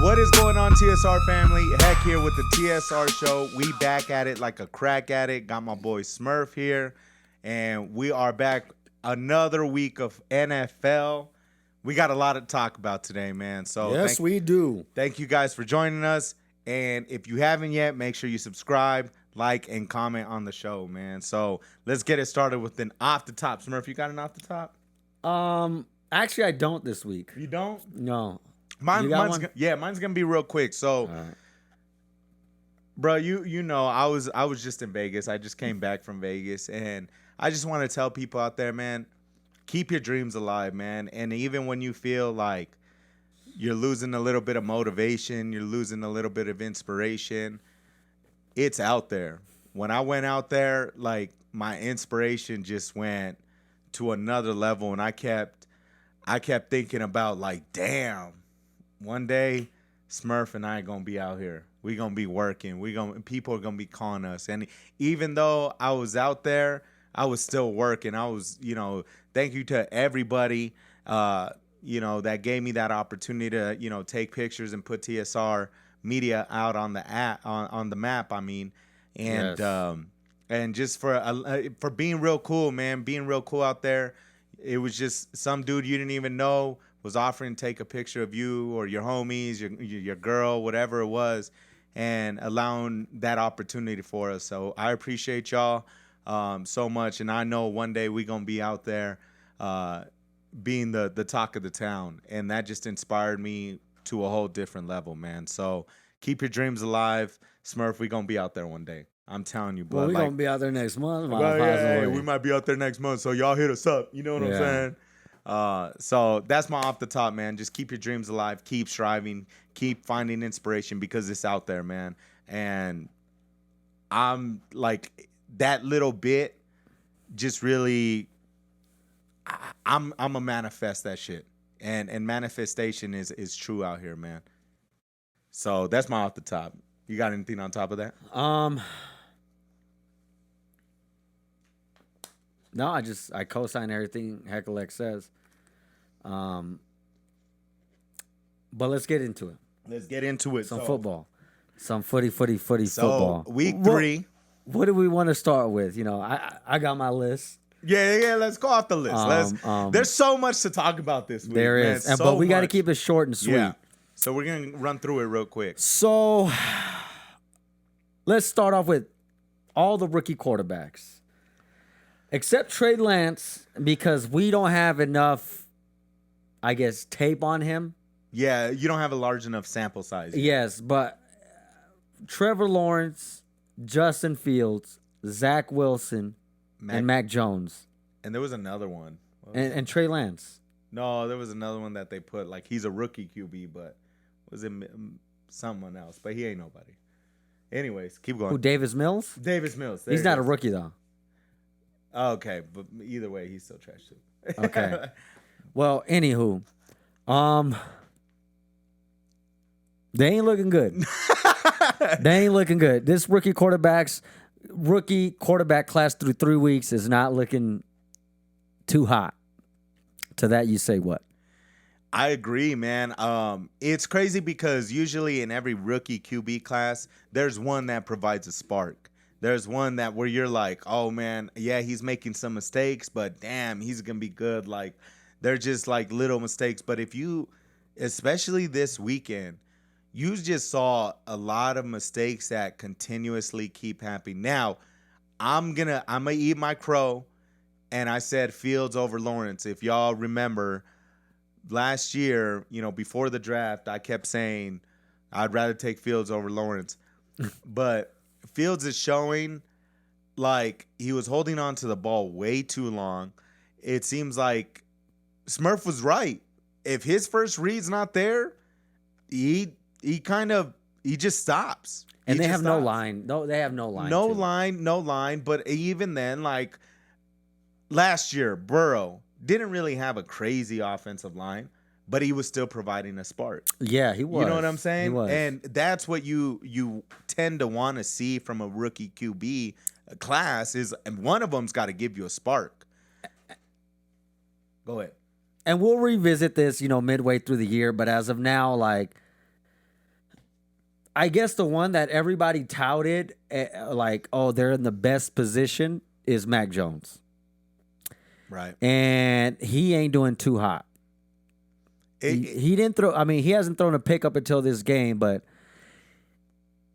What is going on, TSR family? Heck here with the TSR Show. We back at it like a crack addict. Got my boy Smurf here, and we are back another week of NFL. We got a lot to talk about today, man. So yes, we do. Thank you guys for joining us. And if you haven't yet, make sure you subscribe, like, and comment on the show, man. So let's get it started with an off the top. Smurf, you got an off the top? Actually, I don't this week. You don't? No. Mine's gonna be real quick. So, bro, you know, I was just in Vegas. I just came back from Vegas, and I just want to tell people out there, man, keep your dreams alive, man. And even when you feel like you're losing a little bit of motivation, you're losing a little bit of inspiration, it's out there. When I went out there, like, my inspiration just went to another level, and I kept thinking about, like, damn, one day Smurf and I are gonna be out here. We gonna be working. People are gonna be calling us. And even though I was out there, I was still working. I was, thank you to everybody, that gave me that opportunity to, take pictures and put TSR media out on the app, on the map. I mean, and yes. And just for being real cool, man, being real cool out there. It was just some dude you didn't even know was offering to take a picture of you or your homies, your girl, whatever it was, and allowing that opportunity for us. So I appreciate y'all so much, and I know one day we're going to be out there being the talk of the town, and that just inspired me to a whole different level, man. So keep your dreams alive. Smurf, we're going to be out there one day. I'm telling you, bro. Well, we're going to be out there next month. We might be out there next month, so y'all hit us up. You know what I'm saying? So that's my off the top, man. Just keep your dreams alive. Keep striving. Keep finding inspiration because it's out there, man. And I'm like, that little bit just really, I'm going to manifest that shit. And manifestation is true out here, man. So that's my off the top. You got anything on top of that? No, I co-sign everything Hecklex says. But let's get into it. Let's get into it. Some football. Some footy football. Week 3. What do we want to start with? I got my list. Yeah. Let's go off the list. There's so much to talk about this week. There is. But we got to keep it short and sweet. Yeah. So we're going to run through it real quick. So let's start off with all the rookie quarterbacks. Except Trey Lance, because we don't have enough, I guess, tape on him. Yeah, you don't have a large enough sample size. Yes, but Trevor Lawrence, Justin Fields, Zach Wilson, and Mac Jones. And there was another one. And Trey Lance. No, there was another one that they put, like, he's a rookie QB, but was it someone else? But he ain't nobody. Anyways, keep going. Who, Davis Mills? Davis Mills. He's not a rookie, though. Okay, but either way, he's still trash too. Okay. Well, anywho, they ain't looking good. They ain't looking good. This rookie quarterback class through 3 weeks is not looking too hot. To that, you say what? I agree, man. It's crazy because usually in every rookie QB class, there's one that provides a spark. There's one that where you're like, oh, man, yeah, he's making some mistakes, but damn, he's going to be good. Like, they're just like little mistakes. But if you, especially this weekend, you just saw a lot of mistakes that continuously keep happening. Now, I'm gonna eat my crow, and I said Fields over Lawrence. If y'all remember, last year, before the draft, I kept saying I'd rather take Fields over Lawrence. But Fields is showing like he was holding on to the ball way too long. It seems like Smurf was right. If his first read's not there, he just stops. And they have no line. No, they have no line. No line. But even then, like last year, Burrow didn't really have a crazy offensive line, but he was still providing a spark. Yeah, he was. You know what I'm saying? He was. And that's what you tend to want to see from a rookie QB class is, and one of them's got to give you a spark. Go ahead. And we'll revisit this, midway through the year. But as of now, like, I guess the one that everybody touted, like, oh, they're in the best position, is Mac Jones. Right. And he ain't doing too hot. He didn't throw. I mean, he hasn't thrown a pick up until this game, but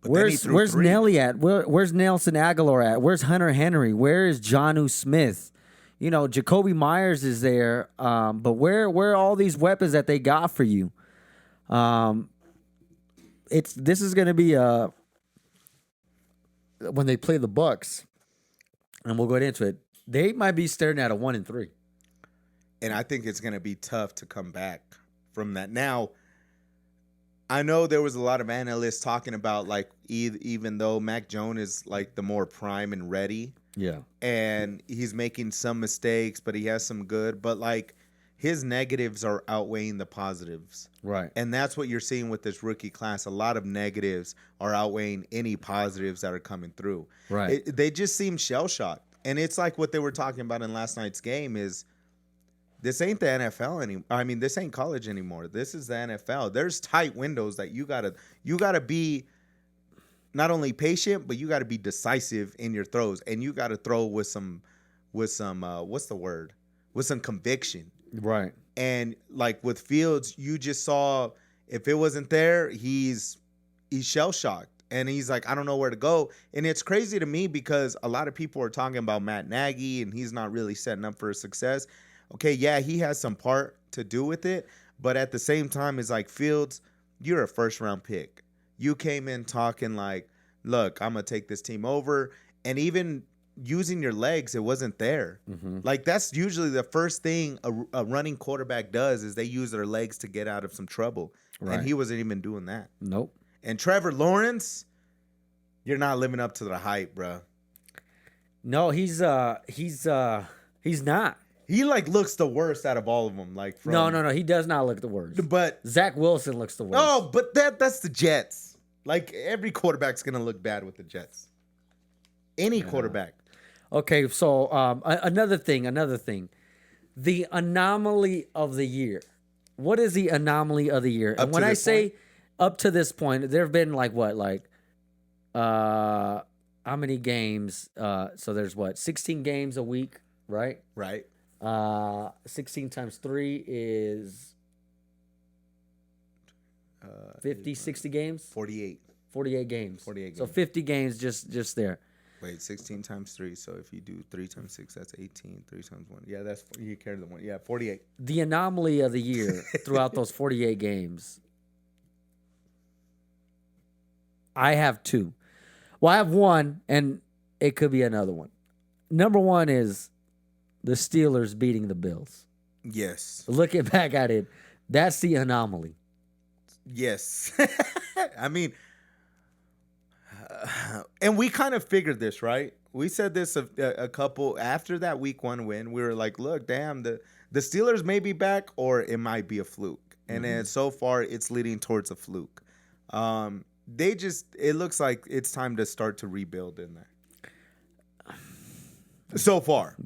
where's Nelly at? Where's Nelson Aguilar at? Where's Hunter Henry? Where is Jonnu Smith? You know, Jacoby Myers is there, but where are all these weapons that they got for you? This is going to be when they play the Bucs, and we'll go into it. They might be staring at a 1-3, and I think it's going to be tough to come back from that. Now, I know there was a lot of analysts talking about, like, even though Mac Jones is like the more prime and ready, yeah, and he's making some mistakes, but he has some good, but like his negatives are outweighing the positives. Right. And that's what you're seeing with this rookie class. A lot of negatives are outweighing any positives that are coming through. Right. They just seem shell-shocked. And it's like what they were talking about in last night's game is this ain't the NFL anymore. I mean, this ain't college anymore. This is the NFL. There's tight windows that you gotta be not only patient, but you gotta be decisive in your throws. And you gotta throw with some what's the word? With some conviction. Right. And like with Fields, you just saw if it wasn't there, he's shell-shocked. And he's like, I don't know where to go. And it's crazy to me because a lot of people are talking about Matt Nagy and he's not really setting up for success. Okay, yeah, he has some part to do with it. But at the same time, it's like, Fields, you're a first-round pick. You came in talking like, look, I'm going to take this team over. And even using your legs, it wasn't there. Mm-hmm. Like, that's usually the first thing a running quarterback does is they use their legs to get out of some trouble. Right. And he wasn't even doing that. Nope. And Trevor Lawrence, you're not living up to the hype, bro. No, he's not. He like looks the worst out of all of them. Like no, he does not look the worst. But Zach Wilson looks the worst. Oh, but that's the Jets. Like every quarterback's gonna look bad with the Jets. Any quarterback. Okay, so another thing. The anomaly of the year. What is the anomaly of the year? And when I say up to this point, there have been how many games? So there's 16 games a week, right? Right. 16 times 3 is 50, 60 games? 48. 48 games. 48 games. So 50 games just there. Wait, 16 times 3. So if you do 3 times 6, that's 18. 3 times 1. Yeah, that's you carry the 1. Yeah, 48. The anomaly of the year throughout those 48 games. I have 2. Well, I have 1, and it could be another one. Number 1 is the Steelers beating the Bills. Yes. Looking back at it, that's the anomaly. Yes. I mean, and we kind of figured this, right? We said this a couple after that week 1 win. We were like, look, damn, the Steelers may be back or it might be a fluke. And then so far it's leading towards a fluke. It looks like it's time to start to rebuild in there. So far.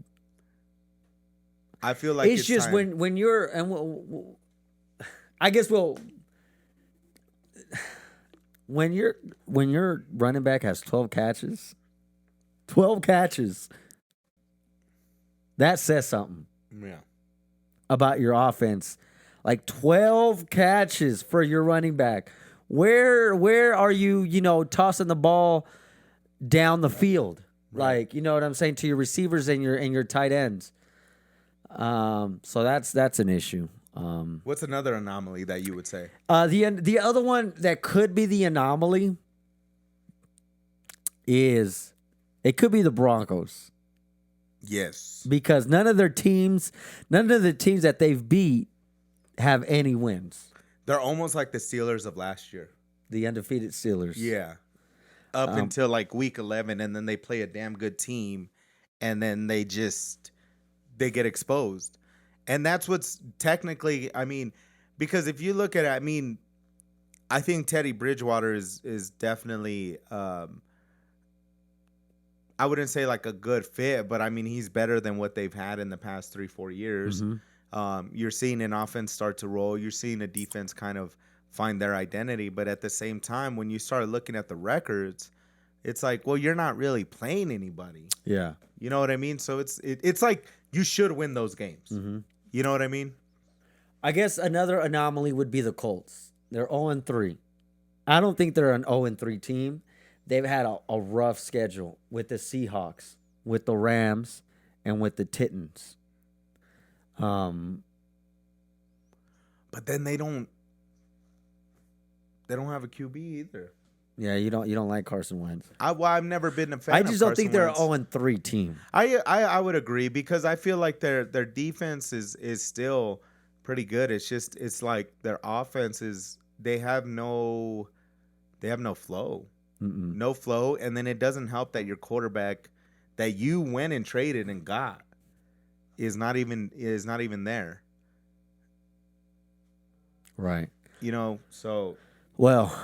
I feel like it's just time. when you're, and I guess when your running back has 12 catches, that says something. Yeah. About your offense. Like 12 catches for your running back. Where are you, tossing the ball down the field? Right. Like, you know what I'm saying, to your receivers and your tight ends. So that's an issue. What's another anomaly that you would say? The other one that could be the anomaly is it could be the Broncos. Yes. Because none of the teams that they've beat have any wins. They're almost like the Steelers of last year. The undefeated Steelers. Yeah. Up until like week 11, and then they play a damn good team, and then they get exposed. And that's what's technically, I mean, because if you look at it, I think Teddy Bridgewater is definitely, I wouldn't say like a good fit, but he's better than what they've had in the past 3-4 years. Mm-hmm. You're seeing an offense start to roll. You're seeing a defense kind of find their identity. But at the same time, when you start looking at the records, it's like, well, you're not really playing anybody. Yeah. You know what I mean? So it's like you should win those games. Mm-hmm. You know what I mean? I guess another anomaly would be the Colts. They're 0-3. I don't think they're an 0-3 team. They've had a rough schedule with the Seahawks, with the Rams, and with the Titans. But then they don't have a QB either. Yeah, you don't like Carson Wentz. I've never been a fan. I just don't think they're Carson an 0-3 team. I would agree because I feel like their defense is still pretty good. It's like their offense is they have no flow. Mm-mm. No flow, and then it doesn't help that your quarterback that you went and traded and got is not even there. Right. You know, so well,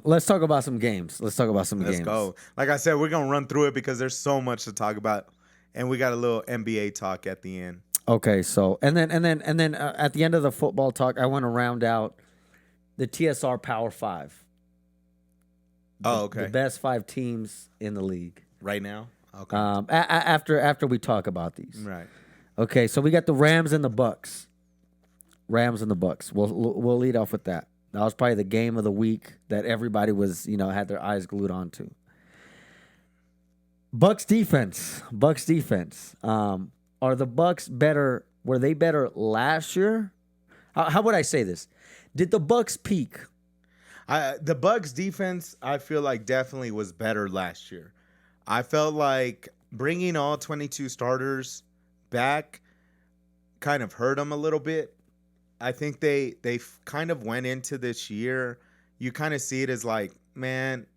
let's talk about some games. Let's go. Like I said, we're gonna run through it because there's so much to talk about, and we got a little NBA talk at the end. Okay, so and then at the end of the football talk, I want to round out the TSR Power 5. Okay. The best 5 teams in the league Right now? Okay. After we talk about these. Right. Okay, so we got the Rams and the Bucks. We'll lead off with that. That was probably the game of the week that everybody was, had their eyes glued onto. Bucks defense. Are the Bucks better? Were they better last year? How would I say this? Did the Bucks peak? The Bucks defense, I feel like definitely was better last year. I felt like bringing all 22 starters back kind of hurt them a little bit. I think they kind of went into this year. You kind of see it as like, man,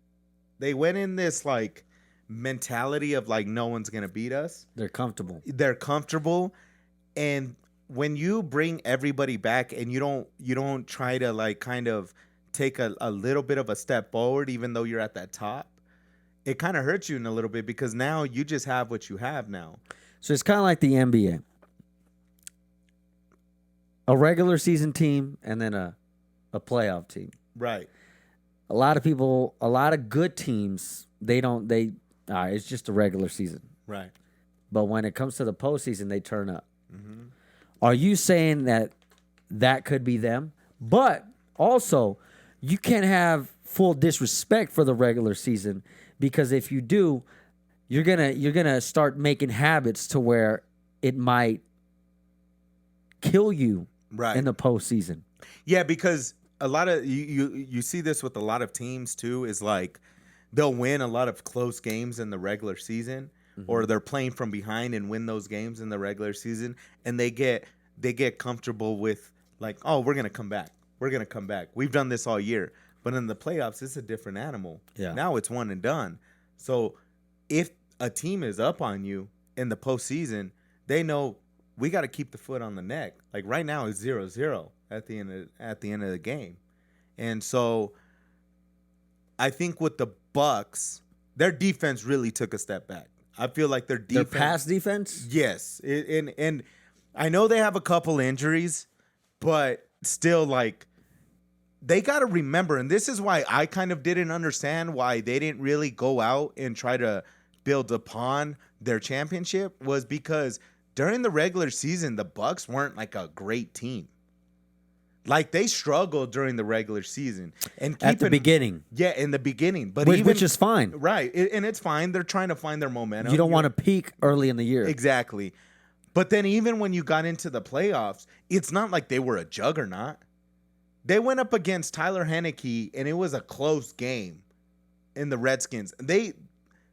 they went in this like mentality of like no one's gonna beat us. They're comfortable. And when you bring everybody back and you don't try to like kind of take a little bit of a step forward, even though you're at that top, it kind of hurts you in a little bit because now you just have what you have now. So it's kind of like the NBA. A regular season team and then a playoff team. Right. A lot of good teams, it's just a regular season. Right. But when it comes to the postseason, they turn up. Mm-hmm. Are you saying that could be them? But also, you can't have full disrespect for the regular season because if you do, you're gonna start making habits to where it might kill you in the postseason. Yeah, because a lot of you see this with a lot of teams too. Is like they'll win a lot of close games in the regular season, or they're playing from behind and win those games in the regular season, and they get comfortable with like, oh, we're gonna come back. We've done this all year. But in the playoffs, it's a different animal. Yeah. Now it's one and done. So if a team is up on you in the postseason, they know we got to keep the foot on the neck. Like right now, it's 0-0 at the end of the game, and so I think with the Bucks, their defense really took a step back. I feel like their pass defense, yes, and I know they have a couple injuries, but still, like they got to remember, and this is why I kind of didn't understand why they didn't really go out and try to build upon their championship was because during the regular season, the Bucks weren't like a great team. Like they struggled during the regular season and at the beginning. Yeah, in the beginning, but which is fine, right? And it's fine. They're trying to find their momentum. You don't want to peak early in the year, exactly. But then even when you got into the playoffs, it's not like they were a juggernaut. They went up against Tyler Heineke, and it was a close game in the Redskins. They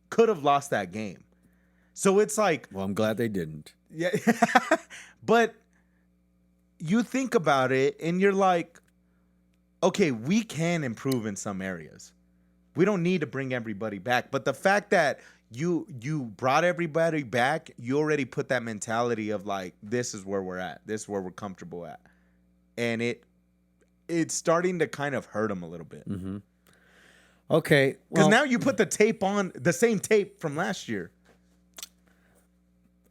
could have lost that game. So it's like... Well, I'm glad they didn't. Yeah. But you think about it, and you're like, okay, we can improve in some areas. We don't need to bring everybody back. But the fact that you brought everybody back, you already put that mentality of like, this is where we're at. This is where we're comfortable at. And it's starting to kind of hurt them a little bit. Mm-hmm. Okay. Because now you put the tape on, the same tape from last year.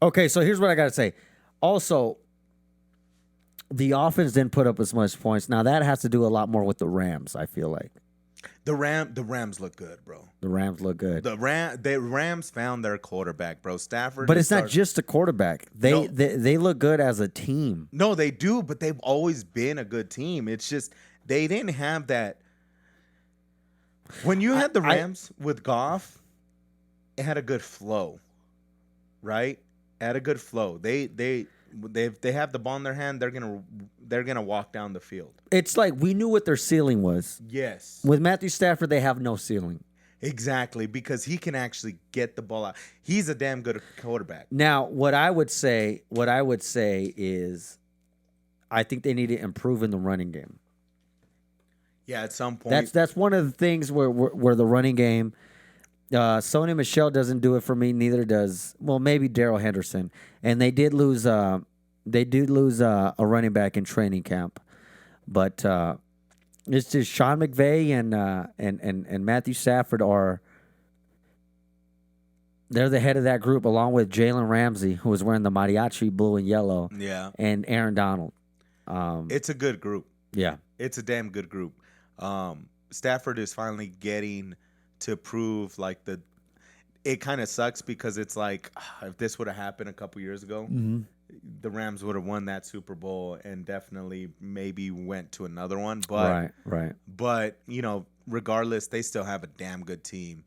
Okay, so here's what I got to say. Also, the offense didn't put up as much points. Now that has to do a lot more with the Rams, I feel like. The Rams look good, bro. The Rams look good. The Rams found their quarterback, bro. Stafford. But it's not just a quarterback. They look good as a team. No, they do, but they've always been a good team. It's just they didn't have that. When you had the Rams with Goff, it had a good flow, right? It had a good flow. They have the ball in their hand. They're gonna walk down the field. It's like we knew what their ceiling was. Yes. With Matthew Stafford, they have no ceiling. Exactly, because he can actually get the ball out. He's a damn good quarterback. Now, what I would say is, I think they need to improve in the running game. Yeah, at some point. That's one of the things where the running game. Sony Michel doesn't do it for me. Neither does maybe Darrell Henderson. And they did lose. They did lose a running back in training camp, but it's just Sean McVay and Matthew Stafford they're the head of that group, along with Jalen Ramsey, who was wearing the mariachi blue and yellow. Yeah, and Aaron Donald. It's a good group. Yeah, it's a damn good group. Stafford is finally getting to prove it kind of sucks because it's like if this would have happened a couple years ago, the Rams would have won that Super Bowl and definitely maybe went to another one. But right. But regardless, they still have a damn good team.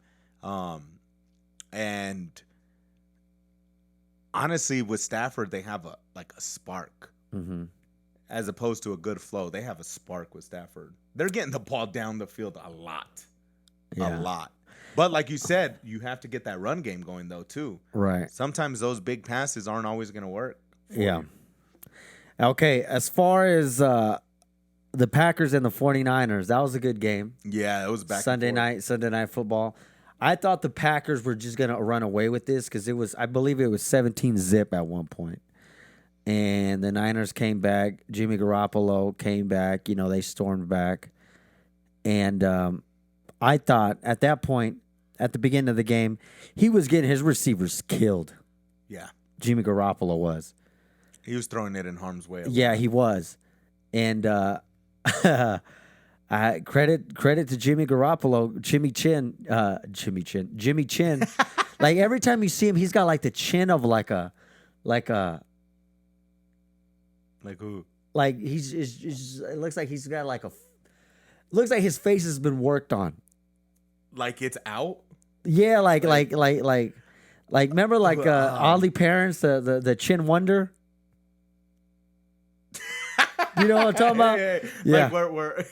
And honestly, with Stafford, they have a spark. Mm-hmm. As opposed to a good flow. They have a spark with Stafford. They're getting the ball down the field a lot. Yeah. A lot. But like you said, you have to get that run game going, though, too. Right. Sometimes those big passes aren't always going to work. Yeah. You. Okay, as far as the Packers and the 49ers, that was a good game. Yeah, it was back Sunday night football. I thought the Packers were just going to run away with this because I believe it was 17-0 at one point. And the Niners came back. Jimmy Garoppolo came back. They stormed back. And I thought at that point, at the beginning of the game, he was getting his receivers killed. Yeah. Jimmy Garoppolo was. He was throwing it in harm's way. Yeah, he was. And I credit to Jimmy Garoppolo, Jimmy Chin. Like every time you see him, he's got like the chin of like who? Like it looks like he's got looks like his face has been worked on. Like it's out? Yeah, like remember Oddly Parents, the Chin Wonder? You know what I'm talking about? Yeah. Like we're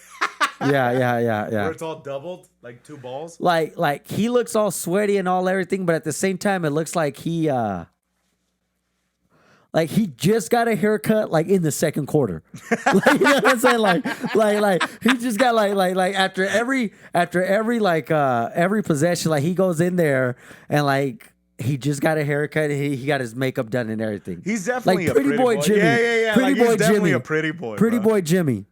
Yeah. Where it's all doubled, like two balls. Like he looks all sweaty and all everything, but at the same time it looks like he just got a haircut in the second quarter. You know what I'm saying? Like he just got like after every every possession, he goes in there and he just got a haircut. He got his makeup done and everything. He's definitely a pretty boy Jimmy. Yeah. Pretty boy he's definitely Jimmy. a pretty boy. Pretty boy Jimmy.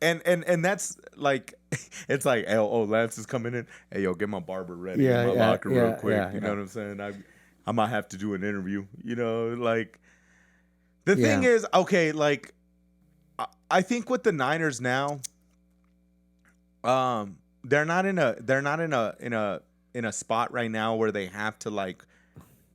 And that's it's like, oh, Lance is coming in. Hey, yo, get my barber ready in my locker real quick. You know what I'm saying? I might have to do an interview. The thing is, okay, I think with the Niners now, they're not in a spot right now where they have to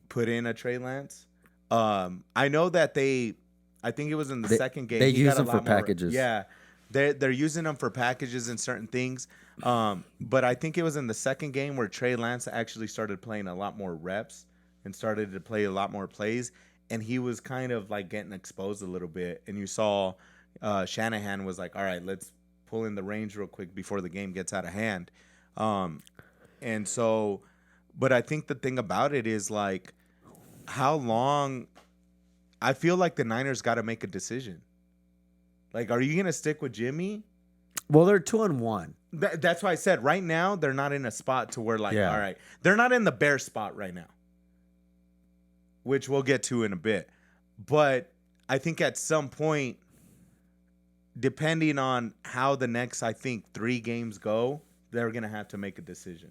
put in a Trey Lance. I know that I think it was in the second game. They use them for packages. Yeah, they're using them for packages and certain things. But I think it was in the second game where Trey Lance actually started playing a lot more reps and started to play a lot more plays. And he was kind of getting exposed a little bit. And you saw Shanahan was like, all right, let's pull in the range real quick before the game gets out of hand. And so, but I think the thing about it is how long, I feel like the Niners got to make a decision. Are you going to stick with Jimmy? Well, they're 2-1. That's why I said right now, they're not in a spot to where all right, they're not in the bear spot right now, which we'll get to in a bit. But I think at some point, depending on how the next, 3 games go, they're going to have to make a decision.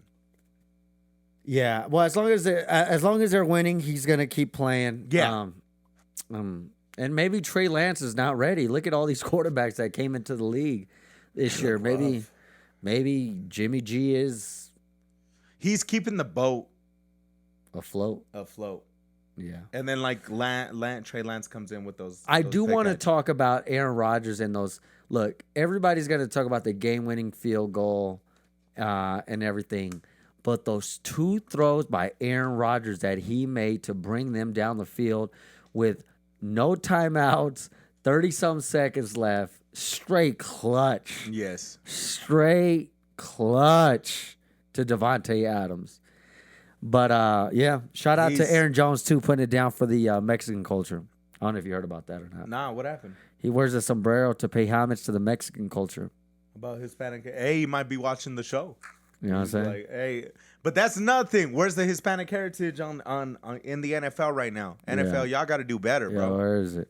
Yeah. Well, as long as they're winning, he's going to keep playing. Yeah. And maybe Trey Lance is not ready. Look at all these quarterbacks that came into the league this year. Maybe Jimmy G is He's keeping the boat afloat. Yeah. And then like Trey Lance comes in with those. I those do pick want to edges. talk about Aaron Rodgers and those. Look, everybody's going to talk about the game-winning field goal and everything. But those 2 throws by Aaron Rodgers that he made to bring them down the field with no timeouts, 30-some seconds left, straight clutch. Yes. Straight clutch to Devontae Adams. But, yeah, shout out to Aaron Jones, too, putting it down for the Mexican culture. I don't know if you heard about that or not. Nah, what happened? He wears a sombrero to pay homage to the Mexican culture. About Hispanic. Hey, he might be watching the show. You know what I'm saying? Like, hey, but that's another thing. Where's the Hispanic heritage on in the NFL right now? NFL, y'all got to do better, bro. Yeah, where is it?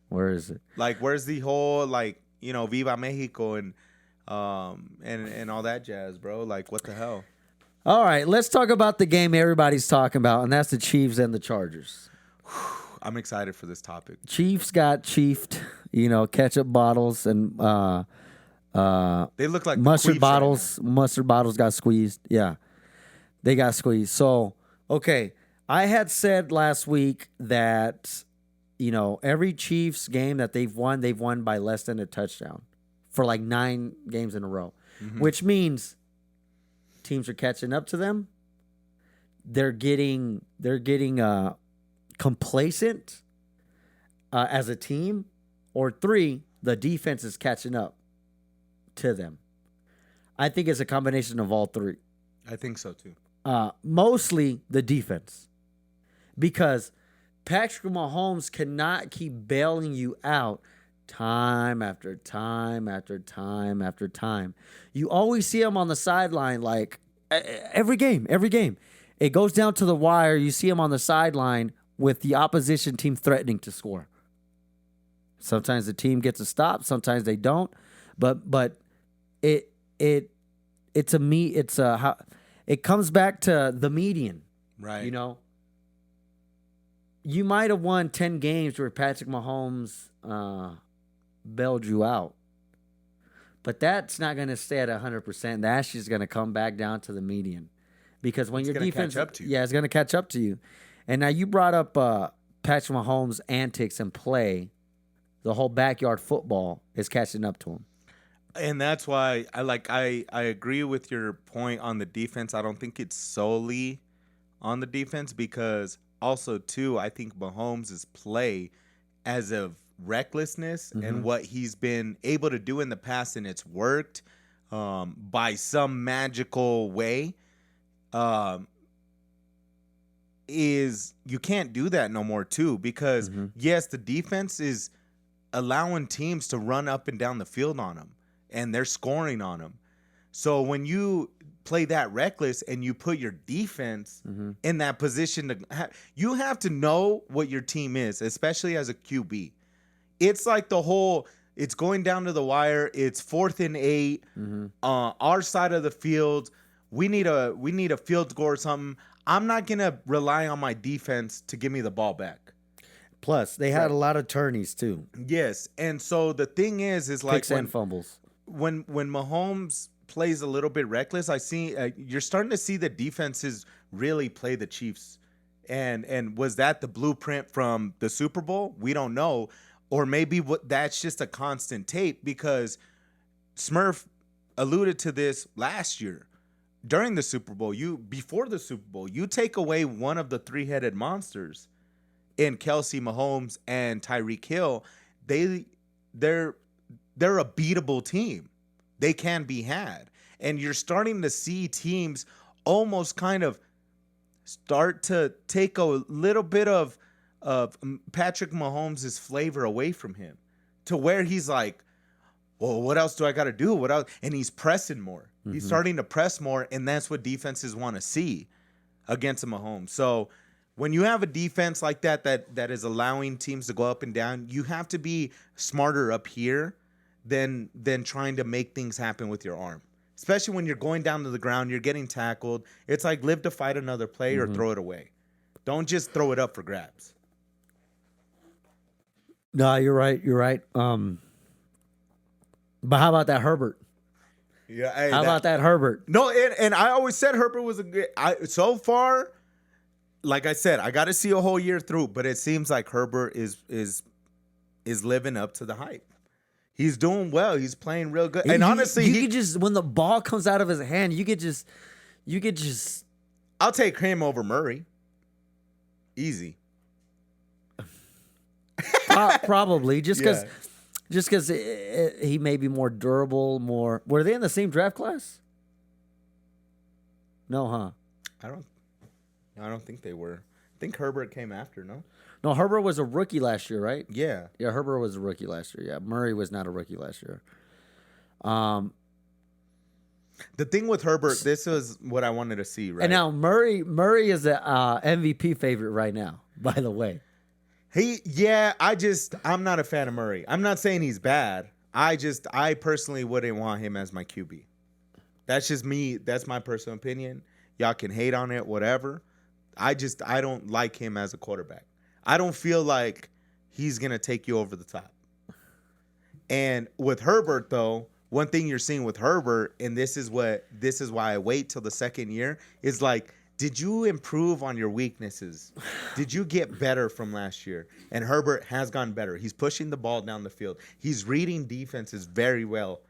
Where is it? Like, where's the whole Viva Mexico and all that jazz, bro? Like, what the hell? All right, let's talk about the game everybody's talking about, and that's the Chiefs and the Chargers. I'm excited for this topic. Chiefs got chiefed, ketchup bottles and They look like mustard queefs bottles. right Mustard bottles got squeezed. Yeah, they got squeezed. So, okay, I had said last week that every Chiefs game that they've won by less than a touchdown for like 9 games in a row, which means teams are catching up to them. They're getting complacent as a team, or 3, the defense is catching up to them. I think it's a combination of all 3. I think so too. Mostly the defense, because Patrick Mahomes cannot keep bailing you out time after time after time after time. You always see him on the sideline, like every game. It goes down to the wire. You see him on the sideline with the opposition team threatening to score. Sometimes the team gets a stop, sometimes they don't. But it comes back to the median. Right. You might have won 10 games where Patrick Mahomes bailed you out. But that's not going to stay at 100%. That's just going to come back down to the median. Because when your defense, catch up to you. Yeah, it's going to catch up to you. And now you brought up Patrick Mahomes' antics and play. The whole backyard football is catching up to him. And that's why I agree with your point on the defense. I don't think it's solely on the defense, because also too, I think Mahomes' play as of recklessness and what he's been able to do in the past, and it's worked by some magical way, is you can't do that no more too, because yes, the defense is allowing teams to run up and down the field on them, and they're scoring on them. So when you play that reckless and you put your defense in that position, you have to know what your team is, especially as a QB. It's like it's going down to the wire. It's 4th and 8. Our side of the field, we need a field goal or something. I'm not gonna rely on my defense to give me the ball back. Plus, they had a lot of tourneys too. Yes, and so the thing is like picks and fumbles. When Mahomes plays a little bit reckless, I see you're starting to see the defenses really play the Chiefs. And was that the blueprint from the Super Bowl? We don't know. Or maybe that's just a constant tape, because Smurf alluded to this last year during the Super Bowl. Before the Super Bowl, you take away one of the 3-headed monsters in Kelsey, Mahomes, and Tyreek Hill, they're a beatable team. They can be had. And you're starting to see teams almost kind of start to take a little bit of Patrick Mahomes' flavor away from him, to where he's like, well, what else do I got to do? What else? And he's pressing more. He's starting to press more, and that's what defenses want to see against a Mahomes. So when you have a defense like that is allowing teams to go up and down, you have to be smarter up here than trying to make things happen with your arm. Especially when you're going down to the ground, you're getting tackled. It's like live to fight another play or throw it away. Don't just throw it up for grabs. No, you're right. You're right. But how about that Herbert? Yeah. Hey, How about that Herbert? No, and I always said Herbert was a good. So far, like I said, I got to see a whole year through, but it seems like Herbert is living up to the hype. He's doing well. He's playing real good. And honestly, you could just when the ball comes out of his hand, you could just. I'll take him over Murray. Easy. Probably just because he may be more durable. More. Were they in the same draft class? No, huh? I don't think they were. I think Herbert came after. No, Herbert was a rookie last year, right? Yeah. Yeah, Herbert was a rookie last year. Yeah, Murray was not a rookie last year. The thing with Herbert, this is what I wanted to see, right? And now Murray is a MVP favorite right now, by the way. I'm not a fan of Murray. I'm not saying he's bad. I personally wouldn't want him as my QB. That's just me. That's my personal opinion. Y'all can hate on it, whatever. I don't like him as a quarterback. I don't feel like he's going to take you over the top. And with Herbert, though, one thing you're seeing with Herbert, and this is why I wait till the second year, is like, did you improve on your weaknesses? Did you get better from last year? And Herbert has gotten better. He's pushing the ball down the field. He's reading defenses very well,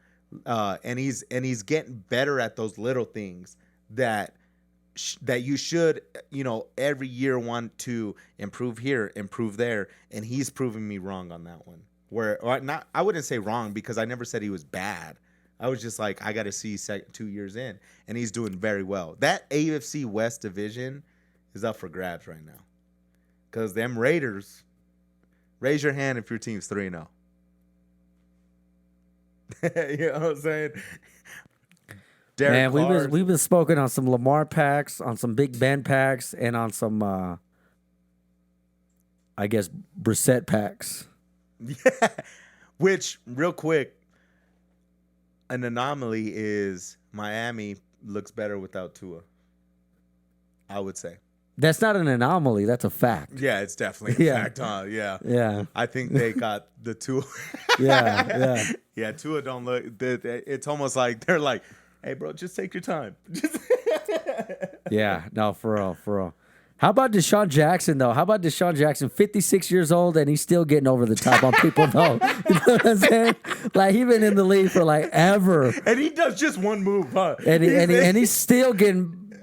and he's getting better at those little things that you should, every year want to improve here, improve there, and he's proving me wrong on that one. I wouldn't say wrong because I never said he was bad. I was just like, I got to see 2 years in, and he's doing very well. That AFC West division is up for grabs right now because them Raiders, raise your hand if your team's 3-0. You know what I'm saying? Man, we've been smoking on some Lamar packs, on some Big Ben packs, and on some, I guess, Brissett packs. Yeah, which real quick, an anomaly is Miami looks better without Tua. I would say that's not an anomaly. That's a fact. Yeah, it's definitely a fact. Huh? Yeah, yeah. I think they got the Tua. Yeah. Tua don't look. It's almost like they're like, "Hey, bro, just take your time." Yeah, no, for real. How about Deshaun Jackson, though? 56 years old, and he's still getting over the top on people, though. You know what I'm saying? Like, he's been in the league for, like, ever. And he does just one move, huh? And he's still getting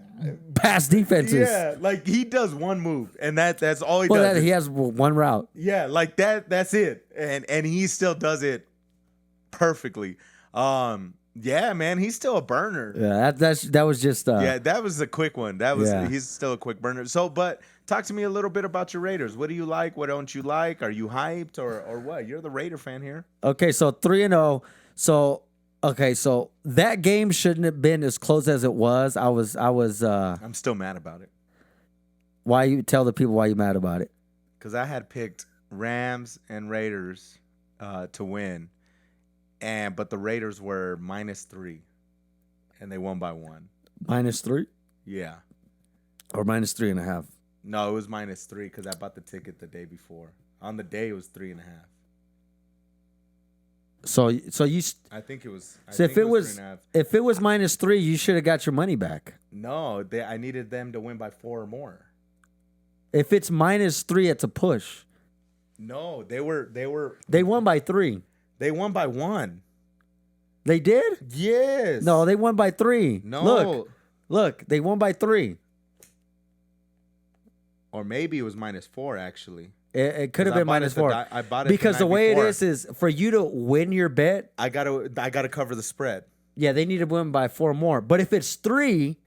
past defenses. Yeah, like, he does one move, and that's all he does. He has one route. Yeah, like, that's it. And he still does it perfectly. Yeah, man, he's still a burner. Yeah, that was just. That was a quick one. He's still a quick burner. So, but talk to me a little bit about your Raiders. What do you like? What don't you like? Are you hyped or what? You're the Raider fan here. Okay, so 3-0. So that game shouldn't have been as close as it was. I was. I'm still mad about it. Why you tell the people why you mad about it? Because I had picked Rams and Raiders to win. But the Raiders were -3, and they won by 1. -3? Yeah. Or -3.5? No, it was -3 because I bought the ticket the day before. On the day, it was 3.5. So you. I think it was. If it was -3, you should have got your money back. No, I needed them to win by 4 or more. If it's -3, it's a push. No, they were. They won by 3. They won by 1. They did? Yes. No, they won by 3. No. Look, they won by 3. Or maybe it was -4, actually. It could have been -4. I bought it because the way it is for you to win your bet, I gotta cover the spread. Yeah, they need to win by 4 more. But if it's 3,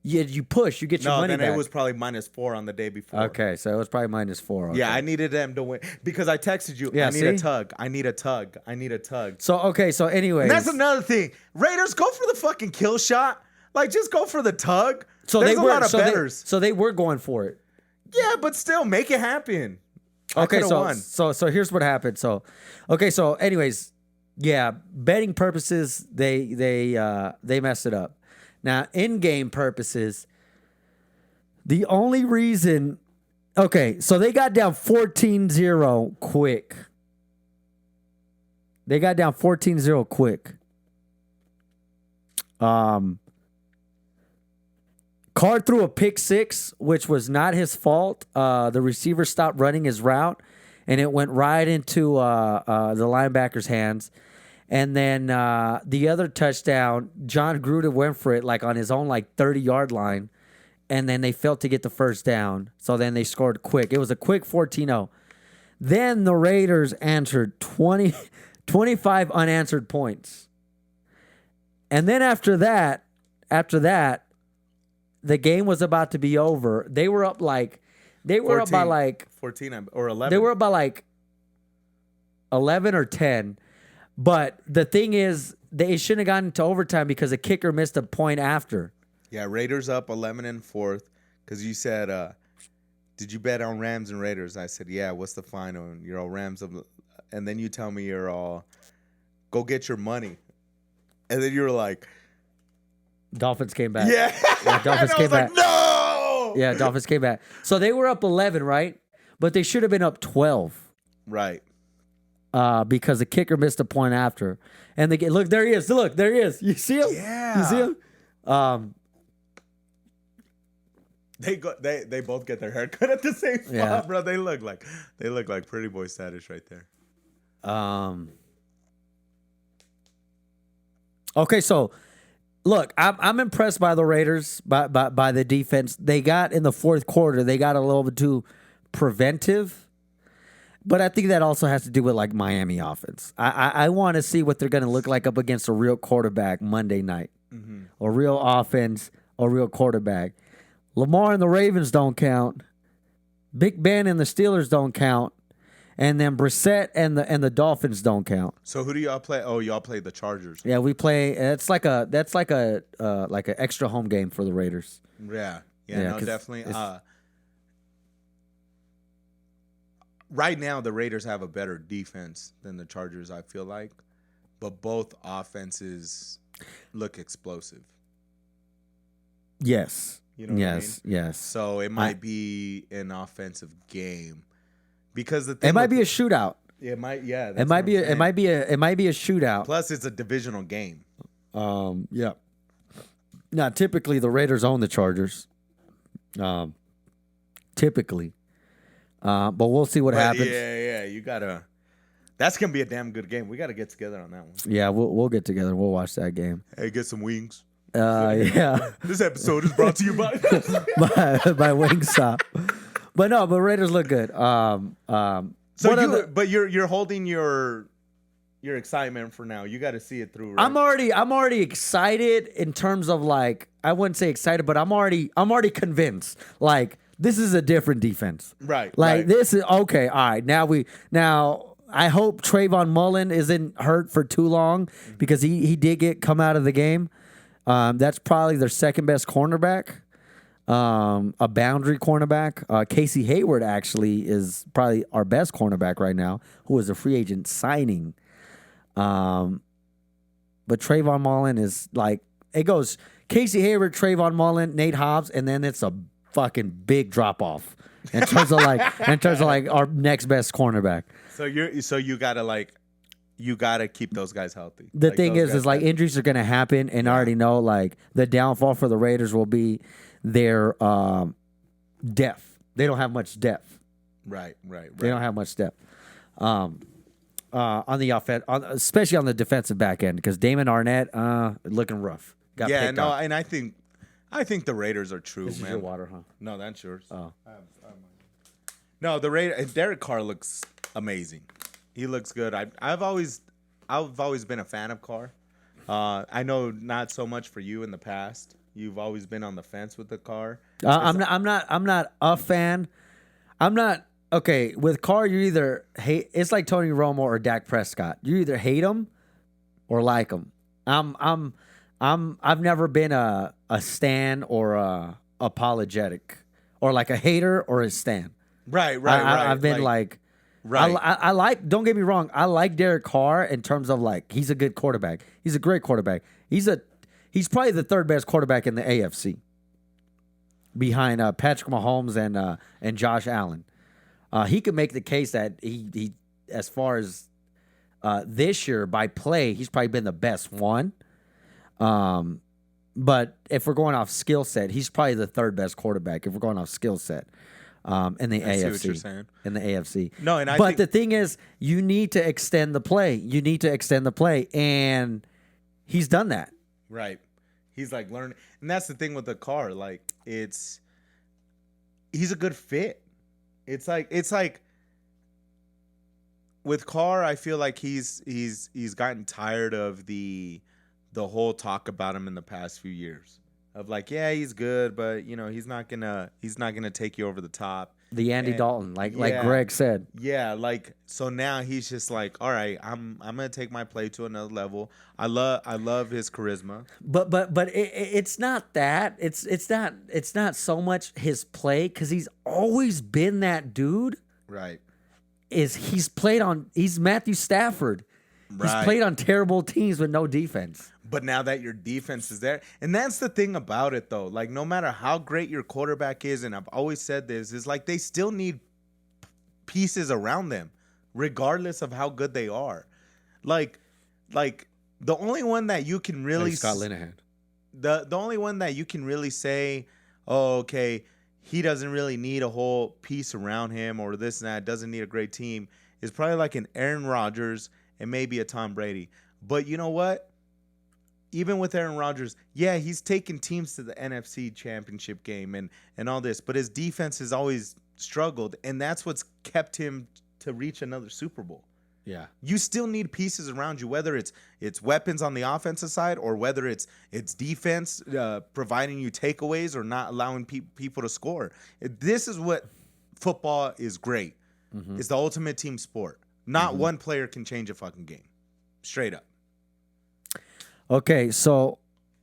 you push, you get your money back. No, then it was probably -4 on the day before. Okay, so it was probably -4. Okay. Yeah, I needed them to win because I texted you. Yeah, I need a tug. So anyways. And that's another thing. Raiders, go for the fucking kill shot. Like, just go for the tug. So there's a lot of bettors. So they were going for it. Yeah, but still, make it happen. Okay, so here's what happened. So anyways, yeah, betting purposes, they messed it up. Now, in-game purposes, the only reason... Okay, so they got down 14-0 quick. They got down 14-0 quick. Carr threw a pick six, which was not his fault. The receiver stopped running his route, and it went right into the linebacker's hands. And then the other touchdown, John Gruden went for it like on his own 30-yard line, and then they failed to get the first down. So then they scored quick. It was a quick 14-0. Then the Raiders answered 25 unanswered points. And then after that, the game was about to be over. They were up by 14 or 11. They were up by 11 or 10. But the thing is, they shouldn't have gotten to overtime because the kicker missed a point after. Yeah, Raiders up 11 in fourth. Because you said, did you bet on Rams and Raiders? I said, yeah. What's the final? And you're all Rams. And then you tell me you're all, go get your money. And then you were like, Dolphins came back. yeah. Dolphins came back. No. Yeah, Dolphins came back. So they were up 11, right? But they should have been up 12. Right. Because the kicker missed a point after. And look, there he is. Look, there he is. You see him? Yeah. You see him? They both get their hair cut at the same spot, Yeah. bro. They look like pretty boy status right there. Okay, so look, I'm impressed by the Raiders, by the defense. They got in the fourth quarter, they got a little bit too preventive. But I think that also has to do with Miami offense. I want to see what they're going to look like up against a real quarterback Monday night. Mm-hmm. A real offense, a real quarterback. Lamar and the Ravens don't count. Big Ben and the Steelers don't count. And then Brissett and the Dolphins don't count. So who do y'all play? Oh, y'all play the Chargers. Yeah, we play. That's like a extra home game for the Raiders. Yeah, no, definitely. Right now, the Raiders have a better defense than the Chargers, I feel like. But both offenses look explosive. Yes. You know what I mean? Yes. So it might be an offensive game. Because the thing it might be a shootout. It might, yeah. It might be a shootout. Plus, it's a divisional game. Yeah. Now, typically the Raiders own the Chargers. Typically. But we'll see what happens. Yeah. You gotta. That's gonna be a damn good game. We gotta get together on that one. Yeah, we'll get together. We'll watch that game. Hey, get some wings. Yeah. This episode is brought to you by by Wingstop. But Raiders look good. So you're holding your excitement for now. You got to see it through. Right? I'm already excited in terms of I wouldn't say excited, but I'm already convinced. This is a different defense. Right. This is okay. All right. Now I hope Trayvon Mullen isn't hurt for too long because he did come out of the game. That's probably their second best cornerback. A boundary cornerback. Casey Hayward actually is probably our best cornerback right now, who is a free agent signing. But Trayvon Mullen is it goes Casey Hayward, Trayvon Mullen, Nate Hobbs, and then it's a fucking big drop off in terms of our next best cornerback. So you gotta keep those guys healthy. The thing is injuries are gonna happen, and I already know the downfall for the Raiders will be their depth. They don't have much depth. Right. They don't have much depth. On the offense, especially on the defensive back end, because Damon Arnett looking rough. And I think the Raiders are true, this man. Is your water, huh? No, that's yours. Oh. No, the Raiders. Derek Carr looks amazing. He looks good. I've always been a fan of Carr. I know not so much for you in the past. You've always been on the fence with the Carr. I'm not a fan. I'm not okay with Carr. You either hate. It's like Tony Romo or Dak Prescott. You either hate him or like him. I've never been a stan or a apologetic or a hater or a stan. Right. I've been right. I like. Don't get me wrong. I like Derek Carr in terms of he's a good quarterback. He's a great quarterback. He's probably the third best quarterback in the AFC, behind Patrick Mahomes and Josh Allen. He could make the case that he as far as This year, by play, he's probably been the best one. But if we're going off skill set, he's probably the third best quarterback if we're going off skill set in the AFC. I see what you're saying. In the AFC. No, and but the thing is, you need to extend the play. You need to extend the play, and he's done that. Right. He's like learning, and that's the thing with the Carr. Like he's a good fit. It's like with Carr, I feel like he's gotten tired of the whole talk about him in the past few years of like, yeah, he's good, but he's not gonna take you over the top. The Andy Dalton, like Greg said. Yeah, like so now he's just like, all right, I'm gonna take my play to another level. I love his charisma. But it's not that. It's not so much his play, because he's always been that dude. Right. He's Matthew Stafford. Right. He's played on terrible teams with no defense. But now that your defense is there, and that's the thing about it, though. Like, no matter how great your quarterback is, and I've always said this, is like they still need pieces around them, regardless of how good they are. Like the only one that you can really Scott Linehan. The only one that you can really say, oh, okay, he doesn't really need a whole piece around him or this and that, doesn't need a great team, is probably like an Aaron Rodgers and maybe a Tom Brady. But you know what? Even with Aaron Rodgers, yeah, he's taken teams to the NFC Championship game and all this, but his defense has always struggled, and that's what's kept him to reach another Super Bowl. Yeah. You still need pieces around you, whether it's weapons on the offensive side or whether it's defense providing you takeaways or not allowing people to score. This is what football is great. Mm-hmm. It's the ultimate team sport. Not one player can change a fucking game. Straight up. Okay, so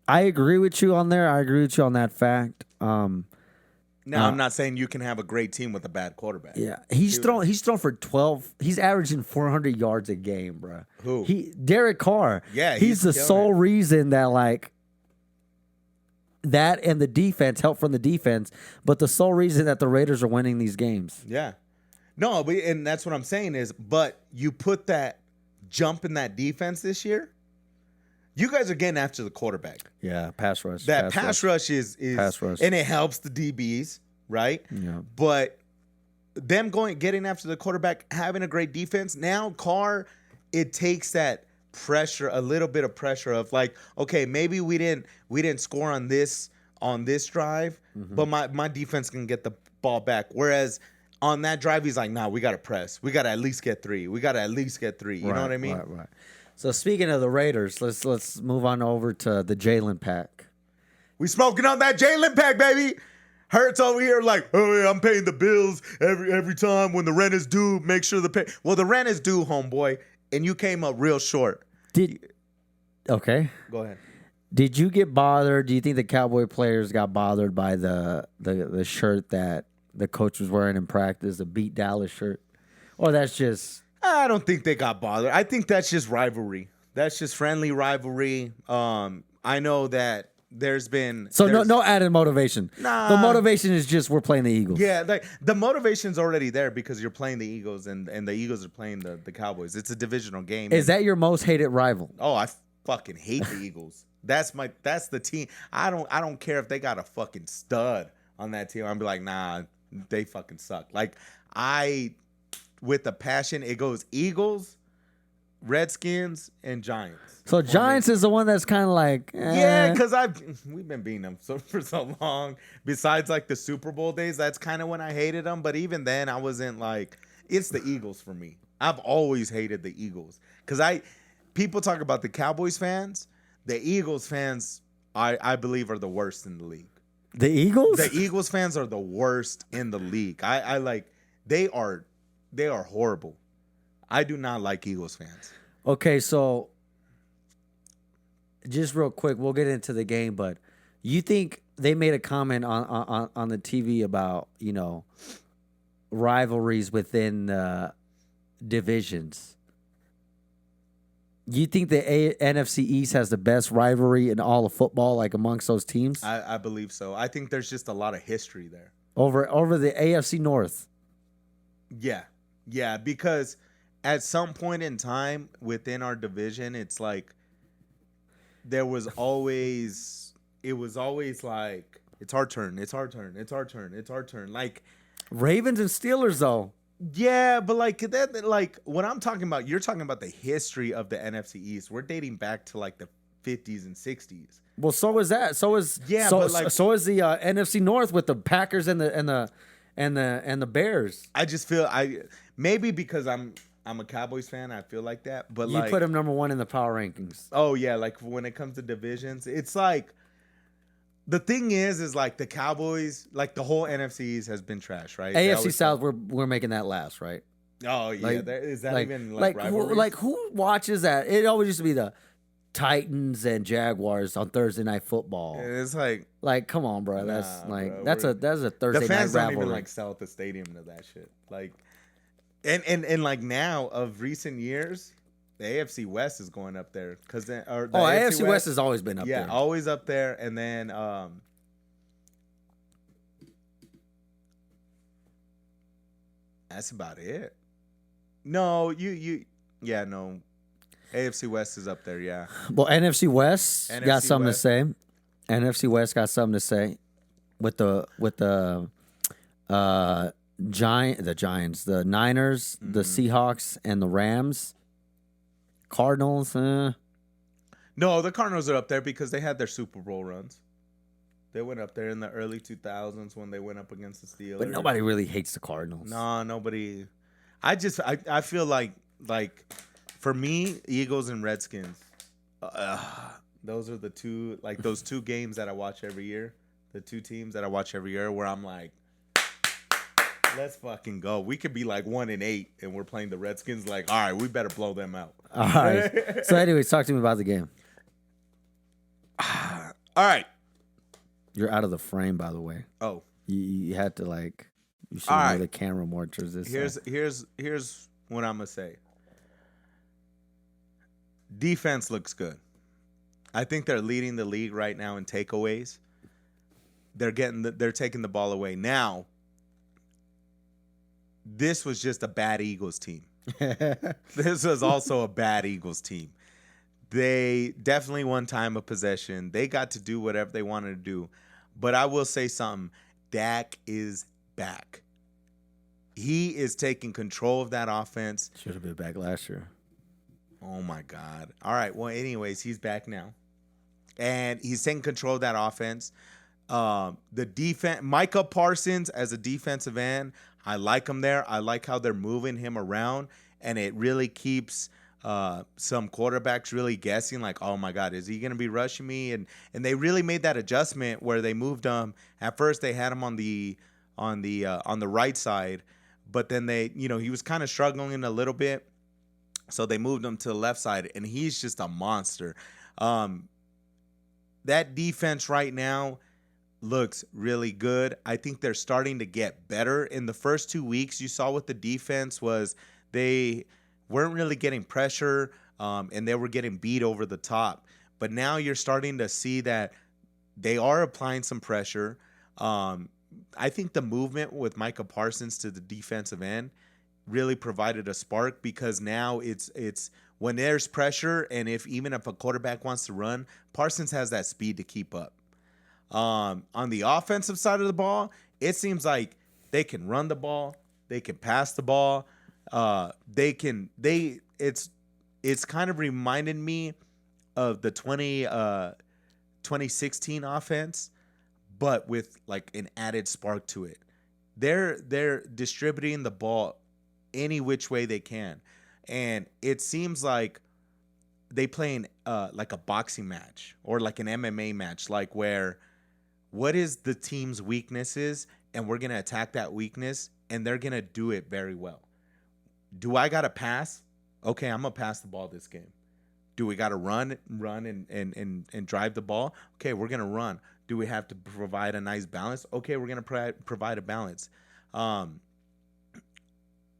I agree with you on there. I agree with you on that fact. Now, I'm not saying you can have a great team with a bad quarterback. Yeah, he's thrown for 12. He's averaging 400 yards a game, bro. Who? Derek Carr. Yeah, he's the sole reason that that and the defense help from the defense, but the sole reason that the Raiders are winning these games. Yeah. No, and that's what I'm saying is, but you put that jump in that defense this year. You guys are getting after the quarterback. Yeah, pass rush. That pass rush is pass rush. And it helps the DBs, right? Yeah. But them getting after the quarterback, having a great defense. Now Carr, it takes that pressure, a little bit of pressure of like, okay, maybe we didn't score on this drive, but my defense can get the ball back. Whereas on that drive, he's like, nah, we gotta press. We gotta at least get three. You know what I mean? Right. So speaking of the Raiders, let's move on over to the Jalen pack. We smoking on that Jalen pack, baby. Hurts over here like, oh yeah, I'm paying the bills every time when the rent is due. Make sure the pay. Well, the rent is due, homeboy, and you came up real short. Okay. Go ahead. Did you get bothered? Do you think the Cowboy players got bothered by the shirt that the coach was wearing in practice, the Beat Dallas shirt, or that's just? I don't think they got bothered. I think that's just rivalry. That's just friendly rivalry. I know that there's no added motivation. Nah. The motivation is just we're playing the Eagles. Yeah, like the motivation's already there because you're playing the Eagles and the Eagles are playing the Cowboys. It's a divisional game. Is that your most hated rival? Oh, I fucking hate the Eagles. That's the team. I don't care if they got a fucking stud on that team. I'll be like, nah, they fucking suck. Like with the passion, it goes Eagles, Redskins, and Giants. So Giants is the one that's kind of like, yeah, because we've been beating them for so long. Besides like the Super Bowl days, that's kind of when I hated them. But even then, I wasn't like, it's the Eagles for me. I've always hated the Eagles because people talk about the Cowboys fans, the Eagles fans, I believe are the worst in the league. The Eagles? The Eagles fans are the worst in the league. They are horrible. I do not like Eagles fans. Okay, so just real quick, we'll get into the game, but you think they made a comment on the TV about, rivalries within divisions. You think the NFC East has the best rivalry in all of football, like amongst those teams? I believe so. I think there's just a lot of history there. Over the AFC North. Yeah, because at some point in time within our division, it's like it was always like it's our turn, it's our turn, it's our turn, it's our turn. Like Ravens and Steelers though. yeah, but like that, like what I'm talking about, you're talking about the history of the NFC East. We're dating back to like the 50s and 60s. Well, so is that. So is so is the NFC North with the Packers and the Bears. I just feel maybe because I'm a Cowboys fan, I feel like that. But you put them number 1 in the power rankings. Oh yeah, like when it comes to divisions, it's like the thing is like the Cowboys, like the whole NFC East has been trash, right? AFC South, we're making that last, right? Oh yeah, like, is that like, even like rivalries? Who watches that? It always used to be the Titans and Jaguars on Thursday Night Football. It's like come on, bro. That's that's a Thursday night rivalry. The fans don't even like sell at the stadium to that shit. Like, and like now of recent years, the AFC West is going up there because AFC West has always been up there. Yeah, always up there, and then that's about it. No, no. AFC West is up there, yeah. Well, NFC West got something to say. NFC West got something to say with the Giants, the Niners, the Seahawks, and the Rams. Cardinals. No, the Cardinals are up there because they had their Super Bowl runs. They went up there in the early 2000s when they went up against the Steelers. But nobody really hates the Cardinals. No, nobody. I feel like for me, Eagles and Redskins, those are the two, like those two games that I watch every year. The two teams that I watch every year where I'm like, let's fucking go. We could be like 1-8 and we're playing the Redskins. Like, all right, we better blow them out. All right. So anyways, talk to me about the game. All right. You're out of the frame, by the way. Oh. You had to like, you should move the camera more towards this side. Here's what I'm going to say. Defense looks good. I think they're leading the league right now in takeaways. They're taking the ball away. Now, this was just a bad Eagles team. This was also a bad Eagles team. They definitely won time of possession. They got to do whatever they wanted to do. But I will say something. Dak is back. He is taking control of that offense. Should have been back last year. Oh, my God. All right. Well, anyways, he's back now. And he's taking control of that offense. The defense, Micah Parsons as a defensive end, I like him there. I like how they're moving him around. And it really keeps some quarterbacks really guessing, like, oh, my God, is he going to be rushing me? And they really made that adjustment where they moved him. At first, they had him on the right side. But then he was kind of struggling a little bit. So they moved him to the left side, and he's just a monster. That defense right now looks really good. I think they're starting to get better. In the first 2 weeks, you saw what the defense was. They weren't really getting pressure, and they were getting beat over the top. But now you're starting to see that they are applying some pressure. I think the movement with Micah Parsons to the defensive end really provided a spark because now it's when there's pressure and even if a quarterback wants to run, Parsons has that speed to keep up. On the offensive side of the ball, it seems like they can run the ball, they can pass the ball, it's kind of reminded me of the 2016 offense, but with like an added spark to it. They're distributing the ball any which way they can. And it seems like they play like a boxing match or like an MMA match, like where what is the team's weaknesses and we're going to attack that weakness and they're going to do it very well. Do I got to pass? Okay, I'm going to pass the ball this game. Do we got to run and drive the ball? Okay, we're going to run. Do we have to provide a nice balance? Okay, we're going to provide a balance.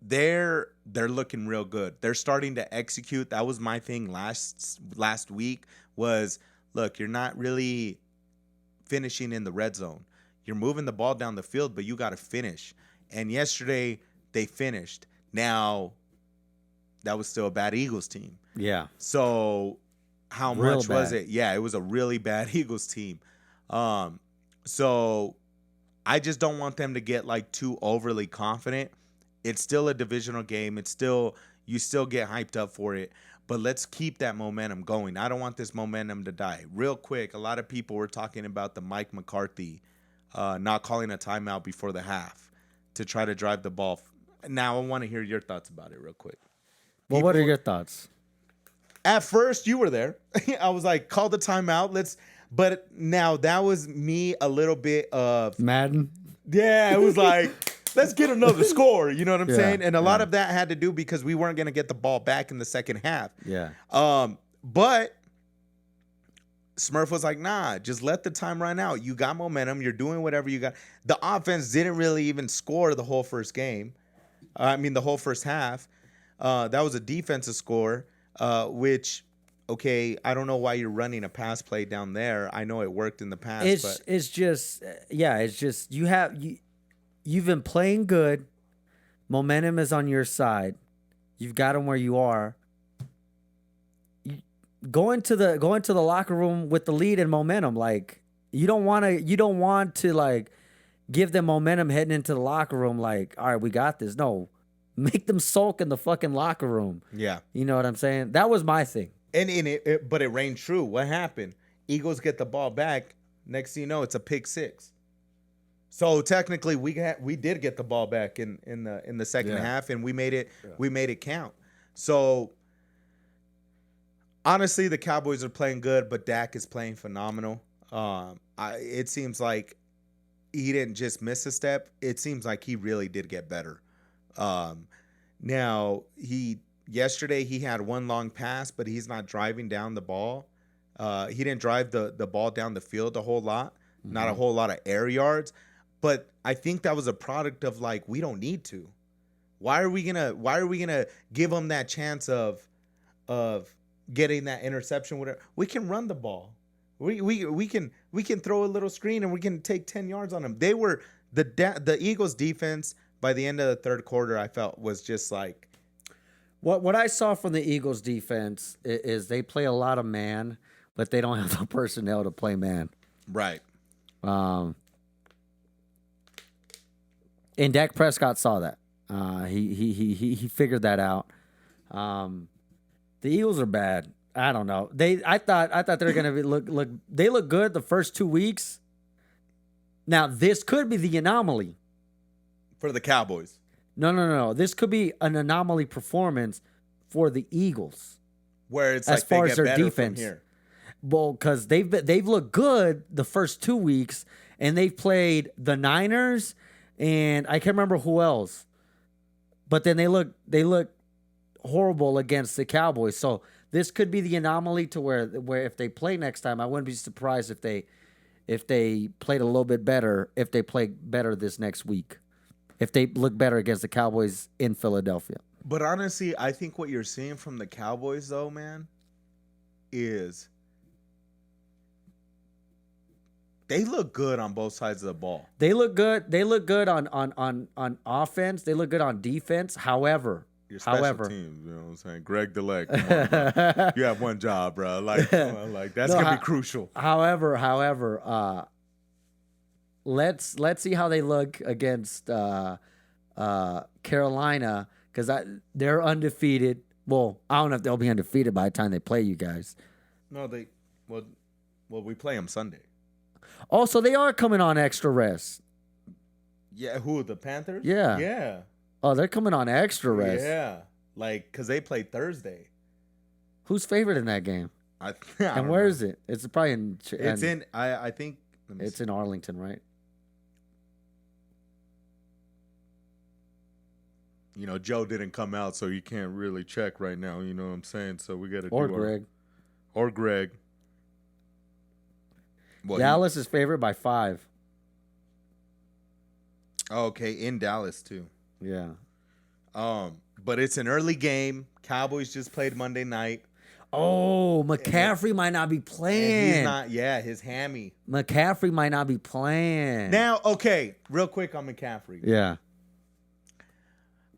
They're looking real good. They're starting to execute. That was my thing last week was, look, you're not really finishing in the red zone. You're moving the ball down the field, but you got to finish. And yesterday they finished. Now, that was still a bad Eagles team. Yeah. So how Real much was bad. it? Yeah, it was a really bad Eagles team. So I just don't want them to get like too overly confident. It's still a divisional game. You still get hyped up for it. But let's keep that momentum going. I don't want this momentum to die. Real quick, a lot of people were talking about the Mike McCarthy not calling a timeout before the half to try to drive the ball. Now, I want to hear your thoughts about it real quick. Well, what are your thoughts? At first, you were there. I was like, call the timeout. But now that was me a little bit of Madden? Yeah, it was like, let's get another score. You know what I'm Yeah, saying? And a lot of that had to do because we weren't going to get the ball back in the second half. Yeah. But Smurf was like, nah, just let the time run out. You got momentum. You're doing whatever you got. The offense didn't really even score the whole first game. The whole first half. That was a defensive score, which, okay, I don't know why you're running a pass play down there. I know it worked in the past. It's just you've been playing good. Momentum is on your side. You've got them where you are. Go into the locker room with the lead and momentum. Like you don't want to like give them momentum heading into the locker room. Like, all right, we got this. No, make them sulk in the fucking locker room. Yeah, you know what I'm saying. That was my thing. But it rang true. What happened? Eagles get the ball back. Next thing you know, it's a pick six. So technically, we did get the ball back in the second half, and we made it count. So honestly, the Cowboys are playing good, but Dak is playing phenomenal. It seems like he didn't just miss a step. It seems like he really did get better. Now yesterday he had one long pass, but he's not driving down the ball. He didn't drive the ball down the field a whole lot, not a whole lot of air yards. But I think that was a product of like, we don't need to. Why are we gonna give him that chance of getting that interception? Whatever. We can run the ball. We can throw a little screen and we can take 10 yards on them. They were the Eagles defense by the end of the third quarter, I felt was just like. What I saw from the Eagles defense is they play a lot of man, but they don't have the personnel to play man. Right. And Dak Prescott saw that. He figured that out. The Eagles are bad. I don't know. I thought they were gonna look. They look good the first 2 weeks. Now this could be the anomaly For the Cowboys. No. This could be an anomaly performance for the Eagles. Where it's as like far they as get their better defense. from here. Well, because they've looked good the first 2 weeks, and they've played the Niners, and I can't remember who else. But then they look horrible against the Cowboys. So this could be the anomaly to where if they play next time, I wouldn't be surprised if they played a little bit better, if they play better this next week. If they look better against the Cowboys in Philadelphia. But honestly, I think what you're seeing from the Cowboys, though, man, is they look good on both sides of the ball. They look good. They look good on offense. They look good on defense. However, Your special teams, you know what I'm saying? Greg DeLeg, come on, bro. You have one job, bro. Like that's gonna be crucial. However, let's see how they look against Carolina, because they're undefeated. Well, I don't know if they'll be undefeated by the time they play you guys. No, we play them Sunday. Oh, so they are coming on extra rest. Yeah, who, the Panthers? Yeah. Yeah. Oh, they're coming on extra rest. Yeah, because they play Thursday. Who's favored in that game? And where is it? It's probably in. I think. It's in Arlington, right? You know, Joe didn't come out, so you can't really check right now. You know what I'm saying? So we got to do Or Greg. Well, Dallas is favored by 5. Okay, in Dallas too. Yeah. But it's an early game. Cowboys just played Monday night. Oh, McCaffrey might not be playing. He's not. Yeah, his hammy. McCaffrey might not be playing. Now, okay, real quick on McCaffrey. Yeah.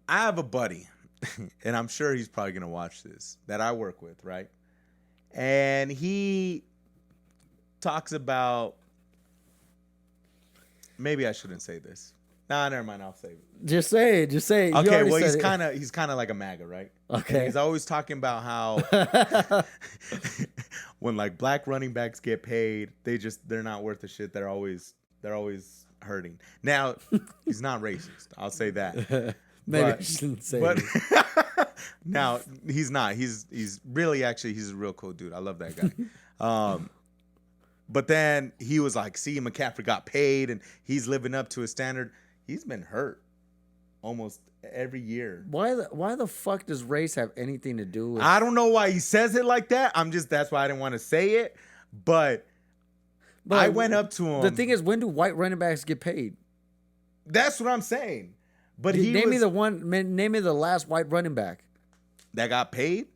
I have a buddy. and I'm sure he's probably gonna watch this, that I work with, right? And he talks about, maybe I shouldn't say this. Nah, never mind. I'll save it. Just say it. Just say it. Okay, well, he's kind of like a MAGA, right? Okay. And he's always talking about how when like black running backs get paid, they're not worth a shit. They're always hurting. Now, he's not racist. I'll say that. Maybe I shouldn't say it. Now, he's not. He's really actually he's a real cool dude. I love that guy. But then he was like, see, McCaffrey got paid and he's living up to his standard. He's been hurt almost every year. Why the fuck does race have anything to do with? I don't know why he says it like that. That's why I didn't want to say it. But I went up to him. The thing is, when do white running backs get paid? That's what I'm saying. But name me the last white running back that got paid.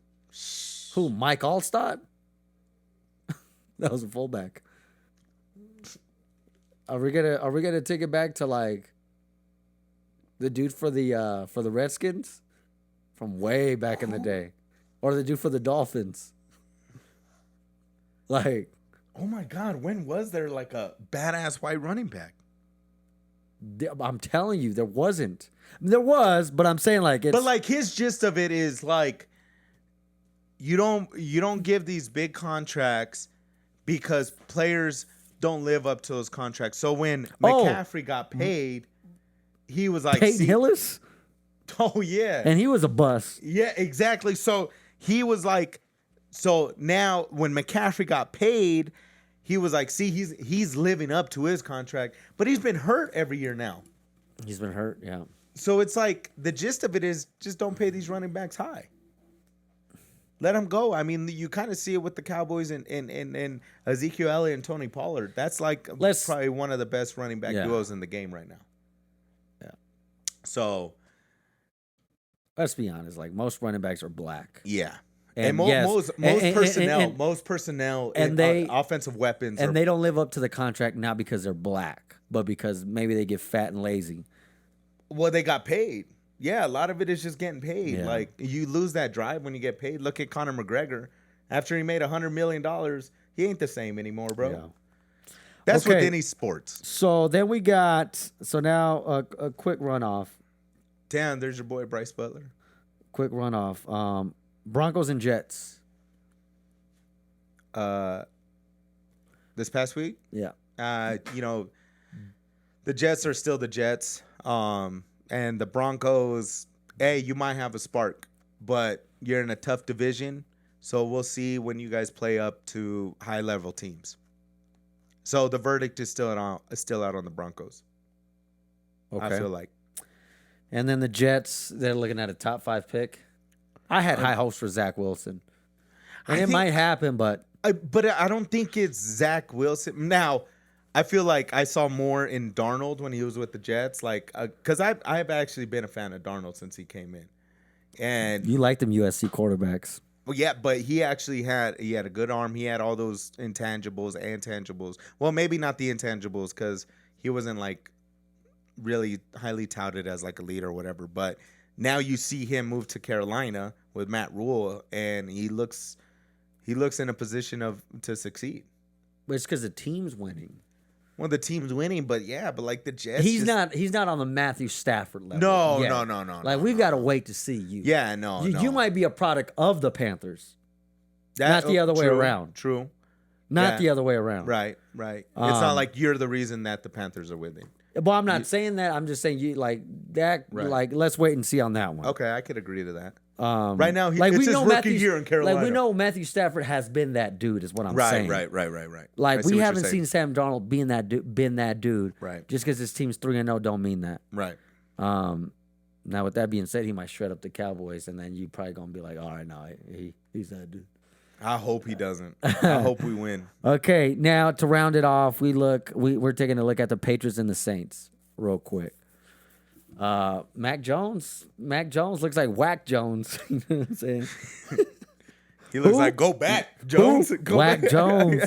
Who? Mike Allstott? That was a fullback. Are we gonna take it back to like the dude for the Redskins from way back in the day, or the dude for the Dolphins? Like, oh my God, when was there like a badass white running back? I'm telling you, there wasn't. There was, but I'm saying like it's. But like his gist of it is like, you don't give these big contracts because players don't live up to those contracts. So when McCaffrey got paid, he was like Peyton Hillis. Oh yeah, and he was a bust. Yeah, exactly. So he was like, so now when McCaffrey got paid, he was like, see, he's living up to his contract, but he's been hurt every year now. He's been hurt, yeah. So it's like the gist of it is just don't pay these running backs high. Let them go. I mean, you kind of see it with the Cowboys and Ezekiel Elliott and Tony Pollard. That's like probably one of the best running back duos in the game right now. Yeah. So let's be honest. Like most running backs are black. Yeah. And most personnel and offensive weapons. And they don't live up to the contract not because they're black, but because maybe they get fat and lazy. Well, they got paid. Yeah, a lot of it is just getting paid. Yeah. Like, you lose that drive when you get paid. Look at Conor McGregor. After he made $100 million, he ain't the same anymore, bro. Yeah. That's with any sports. So then we got, now a quick runoff. Damn, there's your boy Bryce Butler. Quick runoff. Broncos and Jets. This past week? Yeah. The Jets are still the Jets. And the Broncos, you might have a spark, but you're in a tough division. So we'll see when you guys play up to high-level teams. So the verdict is still out on the Broncos. Okay. I feel like. And then the Jets, they're looking at a top 5 pick. I had high hopes for Zach Wilson. And it might happen, but I don't think it's Zach Wilson. Now, I feel like I saw more in Darnold when he was with the Jets, like because I've actually been a fan of Darnold since he came in, and you like them USC quarterbacks. Well, yeah, but he actually had a good arm. He had all those intangibles and tangibles. Well, maybe not the intangibles because he wasn't like really highly touted as like a leader or whatever. But now you see him move to Carolina with Matt Rule, and he looks in a position to succeed. But it's because the team's winning. Well, the team's winning, but like the Jets. He's not on the Matthew Stafford level. No. Like we've got to wait to see you. Yeah, no. You might be a product of the Panthers, not the other way around. True. Not the other way around. Right. It's not like you're the reason that the Panthers are winning. Well, I'm not saying that. I'm just saying you like that. Right. Like let's wait and see on that one. Okay, I could agree to that. Right now, it's his rookie year in Carolina. Like we know Matthew Stafford has been that dude, is what I'm saying. Right. Like we haven't seen Sam Darnold been that dude. Right. Just because his team's 3-0 don't mean that. Right. Now with that being said, he might shred up the Cowboys, and then you probably gonna be like, all right, no, he's that dude. I hope he doesn't. I hope we win. Okay, now to round it off, we're taking a look at the Patriots and the Saints real quick. Mac Jones looks like Whack Jones. You know what I'm saying? He looks like go back, Jones. Go Whack back. Jones.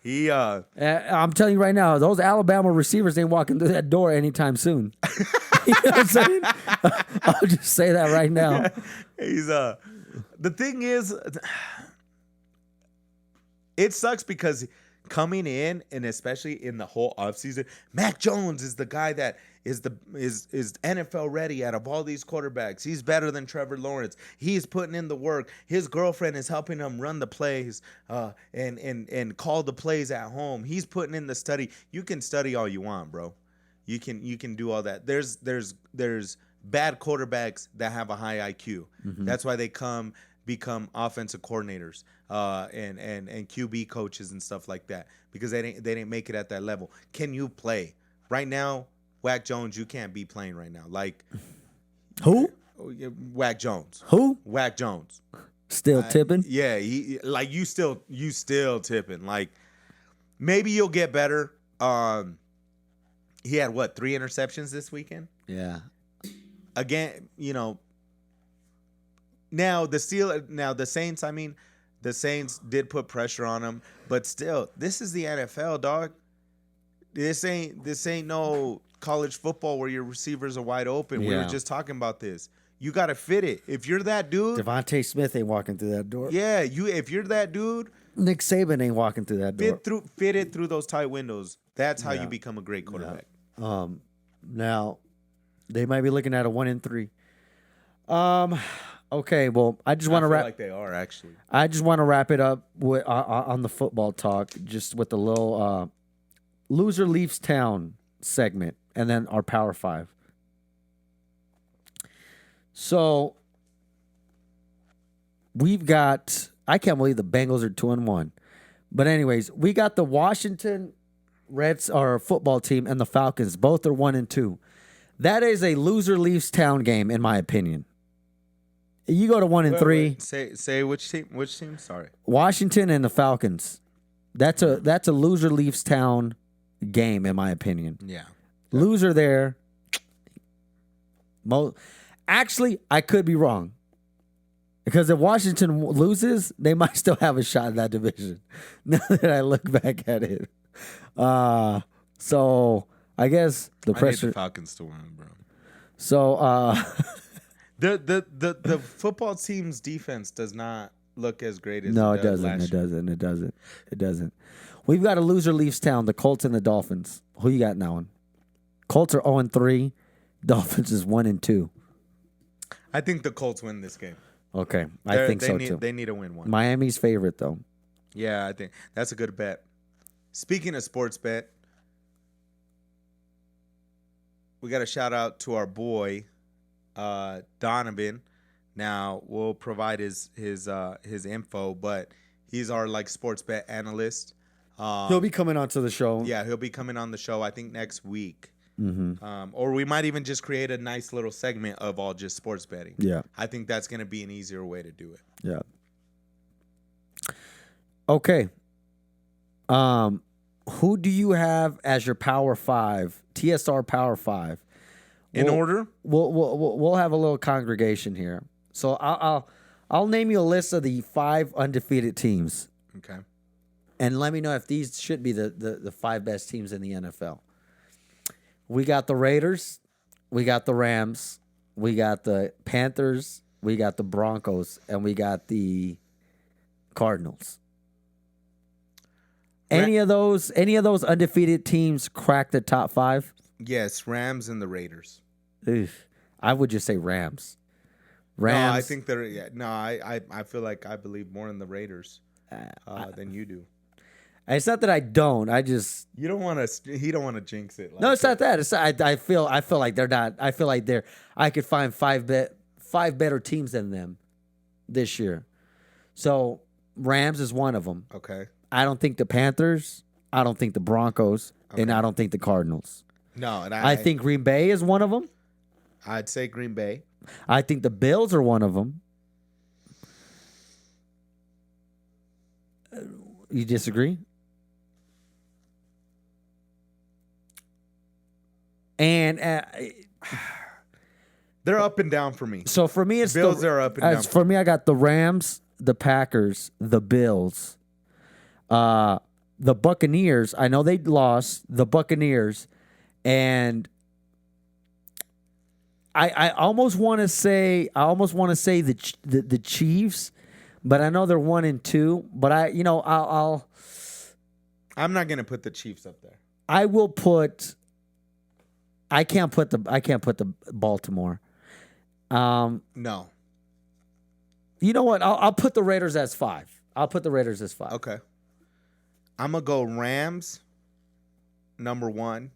I'm telling you right now, those Alabama receivers ain't walking through that door anytime soon. You know what I'm saying? I'll just say that right now. He's the thing is, it sucks because coming in, and especially in the whole offseason, Mac Jones is the guy that is NFL ready out of all these quarterbacks. He's better than Trevor Lawrence. He's putting in the work. His girlfriend is helping him run the plays and call the plays at home. He's putting in the study. You can study all you want, bro. You can do all that. There's bad quarterbacks that have a high IQ. Mm-hmm. That's why they become offensive coordinators and QB coaches and stuff like that, because they didn't make it at that level. Can you play right now? Wack Jones, you can't be playing right now. Like who? Wack Jones. Who? Wack Jones. Still tipping? Yeah, you still tipping. Like maybe you'll get better. He had 3 interceptions this weekend? Yeah. Again, now the Saints, the Saints did put pressure on him, but still, this is the NFL, dog. This ain't no college football where your receivers are wide open. Yeah. We were just talking about this. You got to fit it. If you're that dude, Devontae Smith ain't walking through that door. Yeah, if you're that dude, Nick Saban ain't walking through that door. Fit it through those tight windows. That's how you become a great quarterback. Yeah. Now they might be looking at a 1-3. Okay, well, I just want to wrap. Like they are actually. I just want to wrap it up with on the football talk, just with a little loser leaves town segment, and then our Power 5. So we've got. I can't believe the Bengals are 2-1, but anyways, we got the Washington Reds, our football team, and the Falcons. Both are 1-2. That is a loser leaves town game, in my opinion. You go to 1-3. Say which team? Which team? Sorry. Washington and the Falcons. That's a loser leaves town game, in my opinion. Yeah. Loser there. Actually, I could be wrong. Because if Washington loses, they might still have a shot in that division. Now that I look back at it. So I guess the pressure. I need the Falcons to win, bro. So the football team's defense does not look as great as it doesn't. We've got a loser leaves town, the Colts and the Dolphins. Who you got in that one? Colts are 0-3. Dolphins is 1-2. I think the Colts win this game. Okay, I think so too. They need to win one. Miami's favorite though. Yeah, I think that's a good bet. Speaking of sports bet, we got a shout out to our boy Donovan. Now we'll provide his info, but he's our sports bet analyst. He'll be coming onto the show. Yeah, he'll be coming on the show. I think next week. Mm-hmm. Or we might even just create a nice little segment of all just sports betting. Yeah, I think that's going to be an easier way to do it. Yeah. Okay. Who do you have as your Power 5? TSR Power 5. In order? We'll have a little congregation here. So I'll name you a list of the 5 undefeated teams. Okay. And let me know if these should be the 5 best teams in the NFL. We got the Raiders, we got the Rams, we got the Panthers, we got the Broncos, and we got the Cardinals. Any of those undefeated teams crack the top 5? Yes, Rams and the Raiders. Oof. I would just say Rams. Rams. No, I think they're. Yeah, no, I feel like I believe more in the Raiders than you do. It's not that I don't. I just He don't want to jinx it. No, it's not that. It's I feel like they're not. I feel like I could find 5 better teams than them this year. So Rams is one of them. Okay. I don't think the Panthers. I don't think the Broncos, and I don't think the Cardinals. No, and I think Green Bay is one of them. I'd say Green Bay. I think the Bills are one of them. You disagree? And they're up and down for me. So for me, it's Bills are up and down. For me, I got the Rams, the Packers, the Bills, the Buccaneers. I know they lost the Buccaneers, and I almost want to say the Chiefs, but I know they're 1-2. But I'm not gonna put the Chiefs up there. I will put. I can't put the Baltimore. No. You know what? I'll put the Raiders as 5. Okay. I'm gonna go Rams, number 1.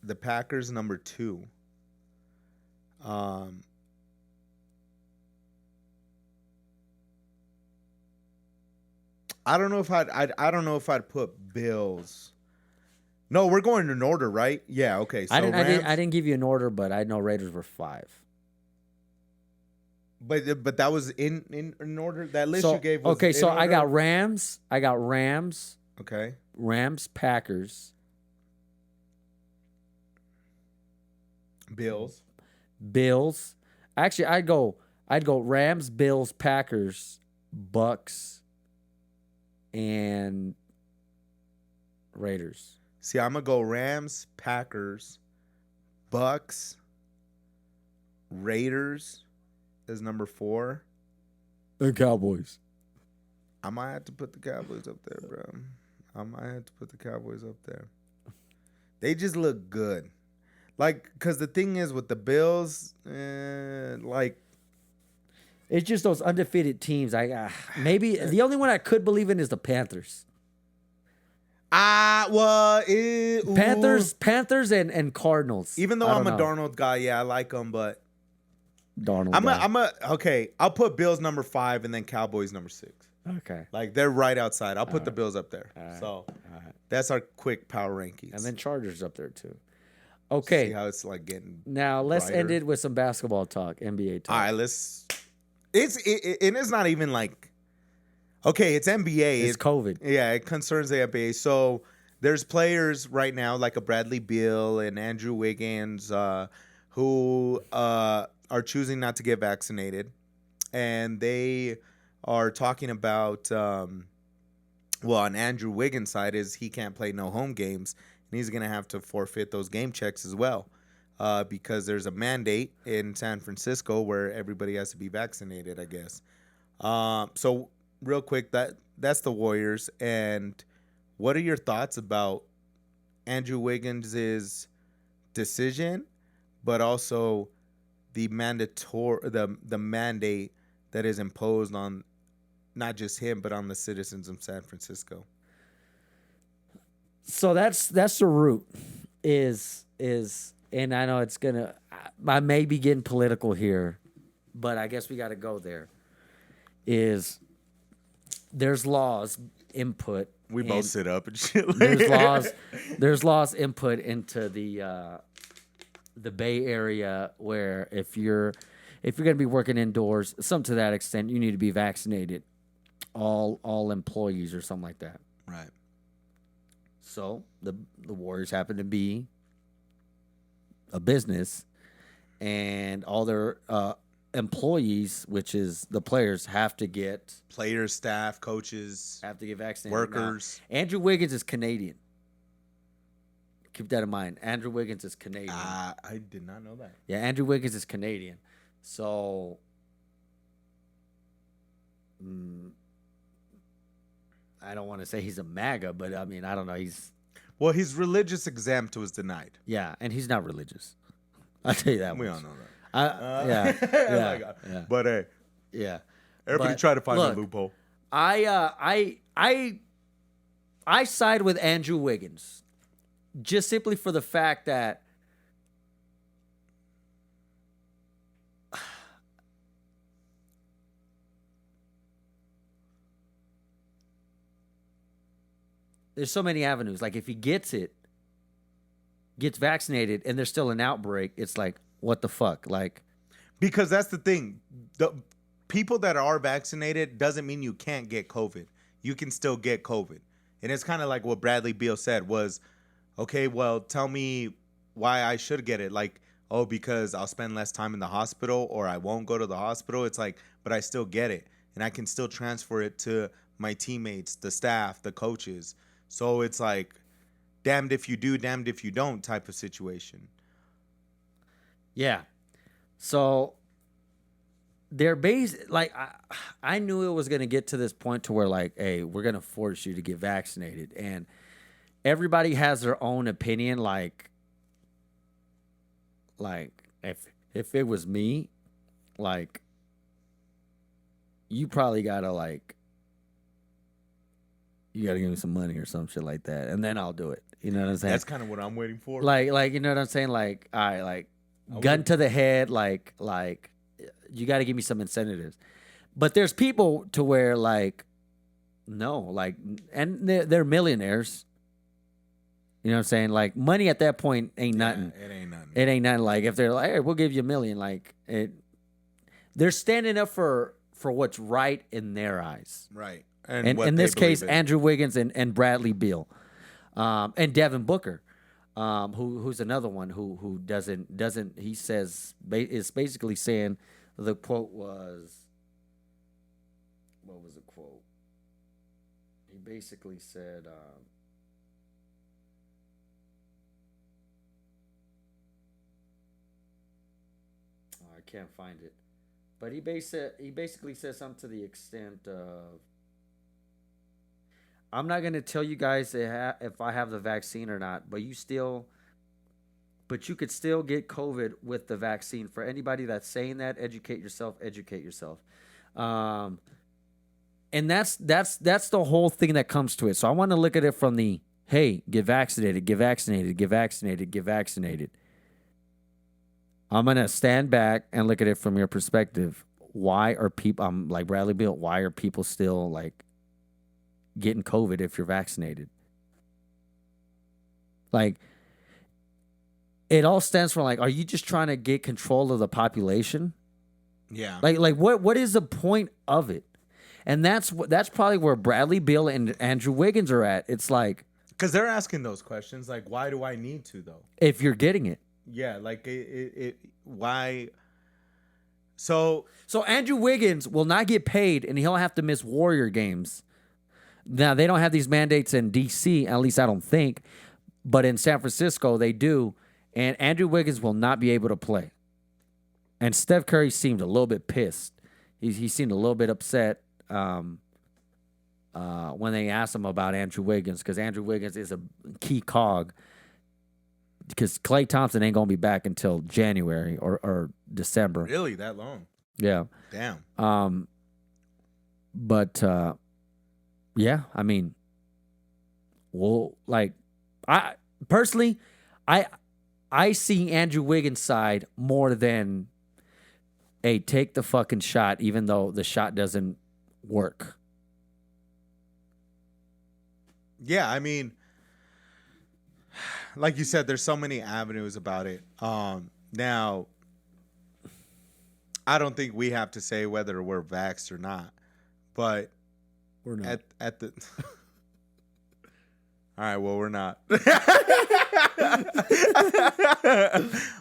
The Packers, number 2. I don't know if I'd put Bills. No, we're going in order, right? Yeah. Okay. So I didn't give you an order, but I know Raiders were 5. But that was in order. That list you gave was okay. So in order? I got Rams. Okay. Rams, Packers, Bills. Actually, I'd go Rams, Bills, Packers, Bucks, and Raiders. See, I'm gonna go Rams, Packers, Bucks, Raiders is number 4. And Cowboys. I might have to put the Cowboys up there, bro. They just look good. Like, because the thing is with the Bills, like, it's just those undefeated teams. Maybe the only one I could believe in is the Panthers. Panthers and Cardinals. Even though I'm a Darnold guy, yeah, I like them, but Darnold. Okay. I'll put Bills number 5 and then Cowboys number 6. Okay. Like they're right outside. I'll put the Bills up there. Right. So that's our quick power rankings. And then Chargers up there too. Okay. See how it's like getting. Now let's brighter. end it with some basketball talk, NBA talk. All right, it's not even like. Okay, it's NBA. It's COVID. Yeah, it concerns the NBA. So there's players right now like a Bradley Beal and Andrew Wiggins who are choosing not to get vaccinated, and they are talking about. On Andrew Wiggins' side is he can't play no home games, and he's gonna have to forfeit those game checks as well, because there's a mandate in San Francisco where everybody has to be vaccinated, I guess. So real quick, that's the Warriors. And what are your thoughts about Andrew Wiggins' decision, but also the mandate that is imposed on not just him, but on the citizens of San Francisco? So that's the root is, and I know I may be getting political here, but I guess we got to go there. There's laws input. We both sit up and shit. There's laws input into the Bay Area where if you're going to be working indoors, something to that extent, you need to be vaccinated. All employees or something like that. Right. So the Warriors happen to be a business, and all their employees, which is the players, have to get staff, coaches, have to get vaccinated. Workers. Now, Andrew Wiggins is Canadian. Keep that in mind. Andrew Wiggins is Canadian. I did not know that. Yeah, Andrew Wiggins is Canadian. So I don't want to say he's a MAGA, but I mean, I don't know. He's religious exempt was denied. Yeah, and he's not religious. I'll tell you that. We much. all know that. Yeah. But hey, yeah. everybody try to find a loophole. I side with Andrew Wiggins, just simply for the fact that there's so many avenues. Like if he gets vaccinated, and there's still an outbreak, it's like, what the fuck? Like, because that's the thing. The people that are vaccinated doesn't mean you can't get COVID. You can still get COVID. And it's kind of like what Bradley Beal said was, okay, well, tell me why I should get it. Like, oh, because I'll spend less time in the hospital, or I won't go to the hospital. It's like, but I still get it. And I can still transfer it to my teammates, the staff, the coaches. So it's like damned if you do, damned if you don't type of situation. Yeah. So they're I knew it was going to get to this point to where like, hey, we're going to force you to get vaccinated. And everybody has their own opinion. Like if it was me, like you probably gotta you gotta give me some money or some shit like that, and then I'll do it. You know what I'm saying? That's kind of what I'm waiting for. Like you know what I'm saying? Like, all right, like gun to the head, like you got to give me some incentives. But there's people to where like, no, like, and they're millionaires. You know what I'm saying? Like money at that point ain't nothing. It ain't nothing. It ain't nothing. Like if they're like, hey, we'll give you $1 million, like they're standing up for what's right in their eyes. Right. And in this case, Andrew Wiggins and Bradley Beal, and Devin Booker, who's another one who doesn't he says is basically saying the quote was, what was the quote? He basically said, I can't find it, but he basically said something to the extent of, I'm not going to tell you guys if I have the vaccine or not, but you could still get COVID with the vaccine. For anybody that's saying that, educate yourself. And that's the whole thing that comes to it. So I want to look at it from the, hey, get vaccinated. I'm going to stand back and look at it from your perspective. Why are people, I'm like Bradley Beal, why are people still like getting COVID if you're vaccinated? Like, it all stems from like, are you just trying to get control of the population? Yeah. Like what is the point of it? And that's probably where Bradley Beal and Andrew Wiggins are at. It's like, because they're asking those questions, like, why do I need to though? If you're getting it. Yeah, like why? So Andrew Wiggins will not get paid, and he'll have to miss Warrior games. Now, they don't have these mandates in D.C., at least I don't think, but in San Francisco, they do, and Andrew Wiggins will not be able to play. And Steph Curry seemed a little bit pissed. He seemed a little bit upset when they asked him about Andrew Wiggins, because Andrew Wiggins is a key cog, because Klay Thompson ain't going to be back until January or December. Really? That long? Yeah. Damn. But yeah, I mean, well, like, I personally, I see Andrew Wiggins' side more than, hey, take the fucking shot, even though the shot doesn't work. Yeah, I mean, like you said, there's so many avenues about it. Now, I don't think we have to say whether we're vaxxed or not, but We're not. At the all right, well, we're not.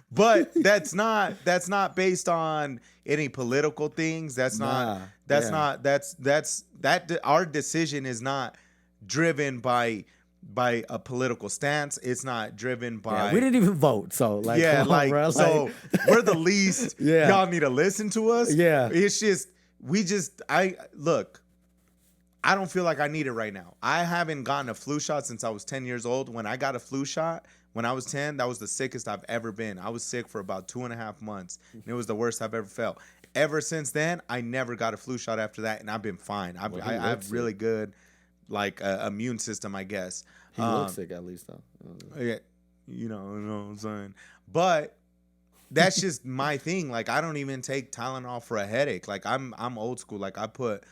But that's not based on any political things. Our decision is not driven by a political stance. It's not driven by. Yeah, we didn't even vote, so like, yeah, come on, bro. So we're the least. Yeah. Y'all need to listen to us. Yeah, it's just look. I don't feel like I need it right now. I haven't gotten a flu shot since I was 10 years old. When I got a flu shot when I was 10, that was the sickest I've ever been. I was sick for about 2.5 months, and it was the worst I've ever felt. Ever since then, I never got a flu shot after that, and I've been fine. I have really good, like, immune system, I guess. He looks sick at least, though. Yeah, you know what I'm saying? But that's just my thing. Like, I don't even take Tylenol for a headache. Like, I'm old school. Like, I put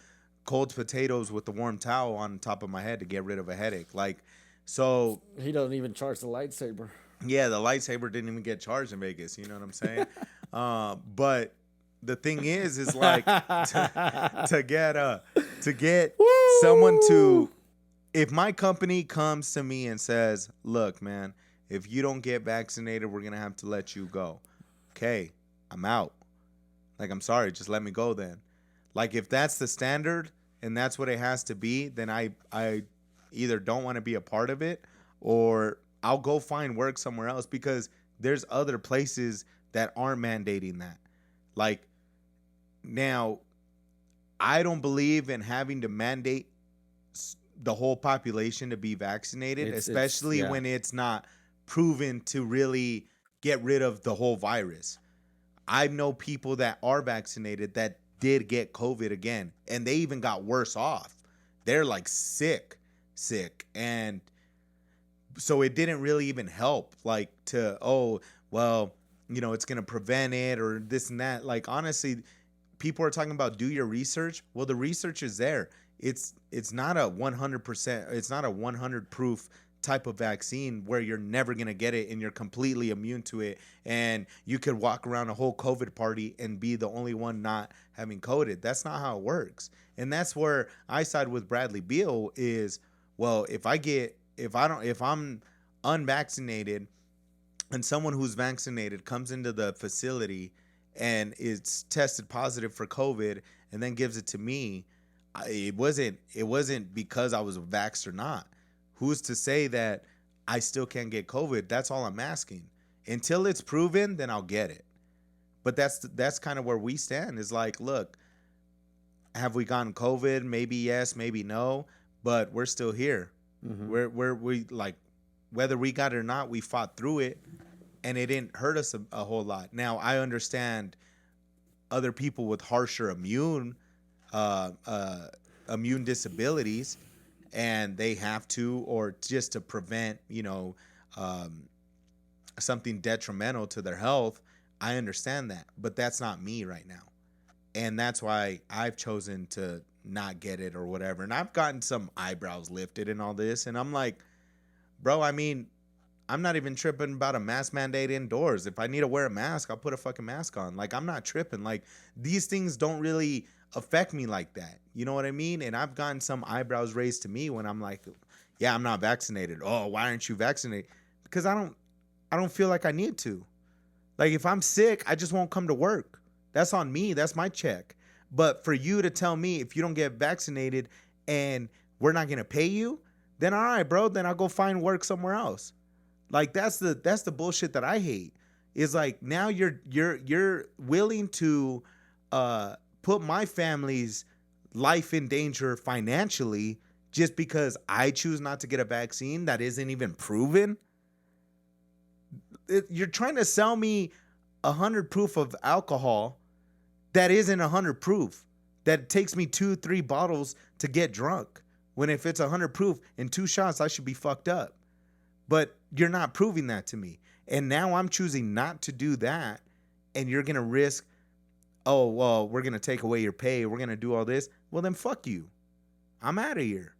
cold potatoes with the warm towel on top of my head to get rid of a headache. Like, so he doesn't even charge the lightsaber. Yeah, the lightsaber didn't even get charged in Vegas. You know what I'm saying? But the thing is like to get someone to, if my company comes to me and says, "Look, man, if you don't get vaccinated, we're gonna have to let you go." Okay, I'm out. Like, I'm sorry, just let me go then. Like, if that's the standard and that's what it has to be, then either don't want to be a part of it, or I'll go find work somewhere else, because there's other places that aren't mandating that. Like, now, I don't believe in having to mandate the whole population to be vaccinated, especially when it's not proven to really get rid of the whole virus. I know people that are vaccinated that did get COVID again, and they even got worse off. They're like sick. And so it didn't really even help, like, to, oh, well, you know, it's going to prevent it or this and that. Like, honestly, people are talking about do your research. Well, the research is there. It's not a 100%, it's not a 100 proof type of vaccine where you're never going to get it and you're completely immune to it. And you could walk around a whole COVID party and be the only one not having COVID. That's not how it works. And that's where I side with Bradley Beal is, well, if I'm unvaccinated and someone who's vaccinated comes into the facility and is tested positive for COVID and then gives it to me, it wasn't because I was vaxxed or not. Who's to say that I still can't get COVID? That's all I'm asking. Until it's proven, then I'll get it. But that's kind of where we stand. Is like, look, have we gotten COVID? Maybe yes, maybe no, but we're still here. Mm-hmm. We like, whether we got it or not, we fought through it, and it didn't hurt us a whole lot. Now, I understand other people with harsher immune disabilities, and they have to, or just to prevent, something detrimental to their health. I understand that, but that's not me right now. And that's why I've chosen to not get it or whatever. And I've gotten some eyebrows lifted and all this. And I'm like, bro, I mean, I'm not even tripping about a mask mandate indoors. If I need to wear a mask, I'll put a fucking mask on. Like, I'm not tripping. Like, these things don't really affect me like that. You know what I mean? And I've gotten some eyebrows raised to me when I'm like, yeah, I'm not vaccinated. Oh, why aren't you vaccinated? Because I don't feel like I need to. Like, if I'm sick, I just won't come to work. That's on me. That's my check. But for you to tell me if you don't get vaccinated and we're not going to pay you, then all right, bro, then I'll go find work somewhere else. Like, that's the bullshit that I hate. Is like, now you're willing to put my family's life in danger financially just because I choose not to get a vaccine that isn't even proven. You're trying to sell me 100 proof of alcohol that isn't 100 proof, that takes me 2-3 bottles to get drunk, when if it's 100 proof in 2 shots, I should be fucked up. But you're not proving that to me. And now I'm choosing not to do that. And you're going to risk, oh, well, we're going to take away your pay. We're going to do all this. Well, then fuck you. I'm out of here.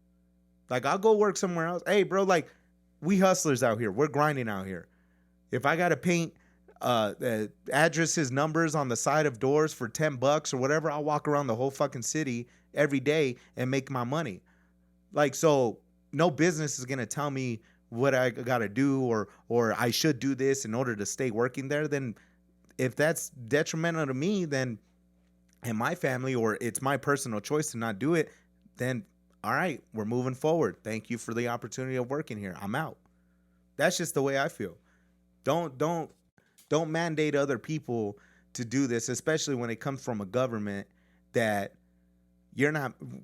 Like, I'll go work somewhere else. Hey, bro, like, we hustlers out here. We're grinding out here. If I got to paint addresses, numbers on the side of doors for $10 or whatever, I'll walk around the whole fucking city every day and make my money. Like, so no business is going to tell me what I got to do or I should do this in order to stay working there. Then if that's detrimental to me, then, and my family, or it's my personal choice to not do it, then all right, we're moving forward. Thank you for the opportunity of working here. I'm out. That's just the way I feel. Don't mandate other people to do this, especially when it comes from a government that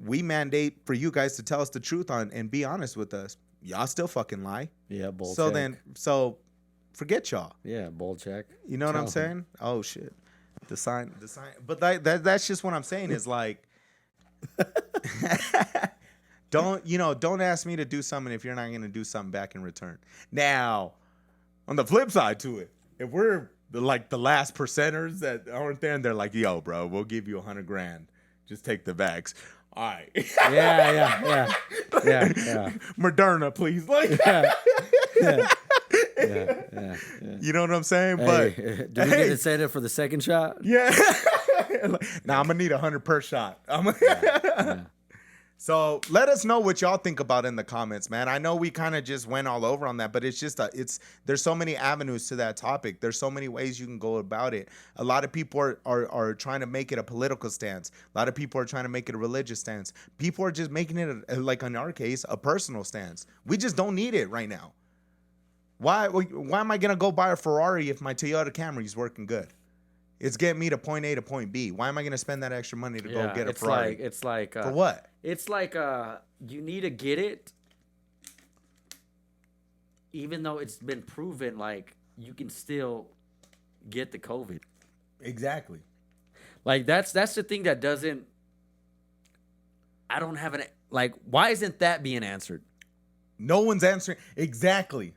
we mandate for you guys to tell us the truth on and be honest with us. Y'all still fucking lie. Yeah, bull check. So forget y'all. Yeah, bull check. You know what I'm saying? Oh shit. The sign. But that's just what I'm saying is like, don't ask me to do something if you're not going to do something back in return. Now, on the flip side to it, if we're like the last percenters that aren't there and they're like, yo, bro, we'll give you $100,000. Just take the vax. All right. Yeah. Moderna, please. Like, yeah. You know what I'm saying? Hey, but do we get to say that for the second shot? Yeah. Now I'm gonna need 100 per shot. So let us know what y'all think about in the comments, man. I know we kind of just went all over on that, but it's just there's so many avenues to that topic. There's so many ways you can go about it. A lot of people are trying to make it a political stance. A lot of people are trying to make it a religious stance. People are just making it, like in our case, a personal stance. We just don't need it right now. Why am I gonna go buy a Ferrari if my Toyota Camry is working good? It's getting me to point A to point B. Why am I going to spend that extra money to go get a Ferrari? It's like for what? It's like you need to get it, even though it's been proven like you can still get the COVID. Exactly. Like that's the thing that doesn't. I don't have an like. Why isn't that being answered? No one's answering. Exactly.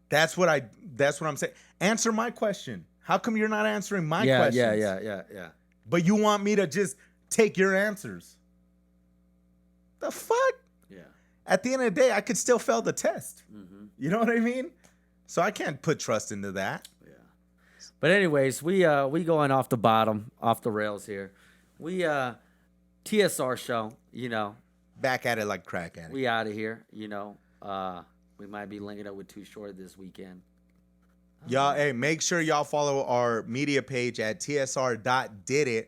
That's what I'm saying. Answer my question. How come you're not answering my questions? Yeah. But you want me to just take your answers? The fuck? Yeah. At the end of the day, I could still fail the test. Mm-hmm. You know what I mean? So I can't put trust into that. Yeah. But anyways, we going off the rails here. We TSR show, Back at it like crack at it. We out of here, we might be linking up with Too Short this weekend. Y'all, hey, make sure y'all follow our media page at tsr.didit,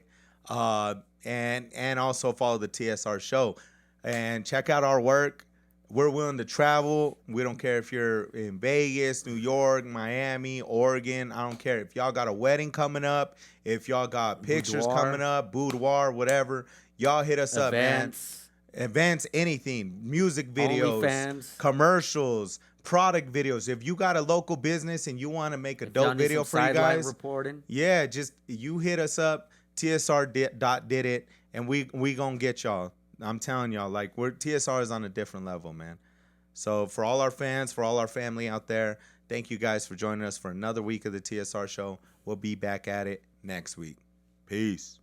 and also follow the TSR show. And check out our work. We're willing to travel. We don't care if you're in Vegas, New York, Miami, Oregon. I don't care if y'all got a wedding coming up, if y'all got pictures coming up, boudoir, whatever. Y'all hit us up, man. Events, anything. Music videos, OnlyFans. Commercials, product videos. If you got a local business and you want to make a dope video for you guys, reporting. Yeah, just you hit us up, tsr.didit, and we gonna get y'all. I'm telling y'all, like TSR is on a different level, man. So for all our fans, for all our family out there, thank you guys for joining us for another week of the TSR show. We'll be back at it next week. Peace.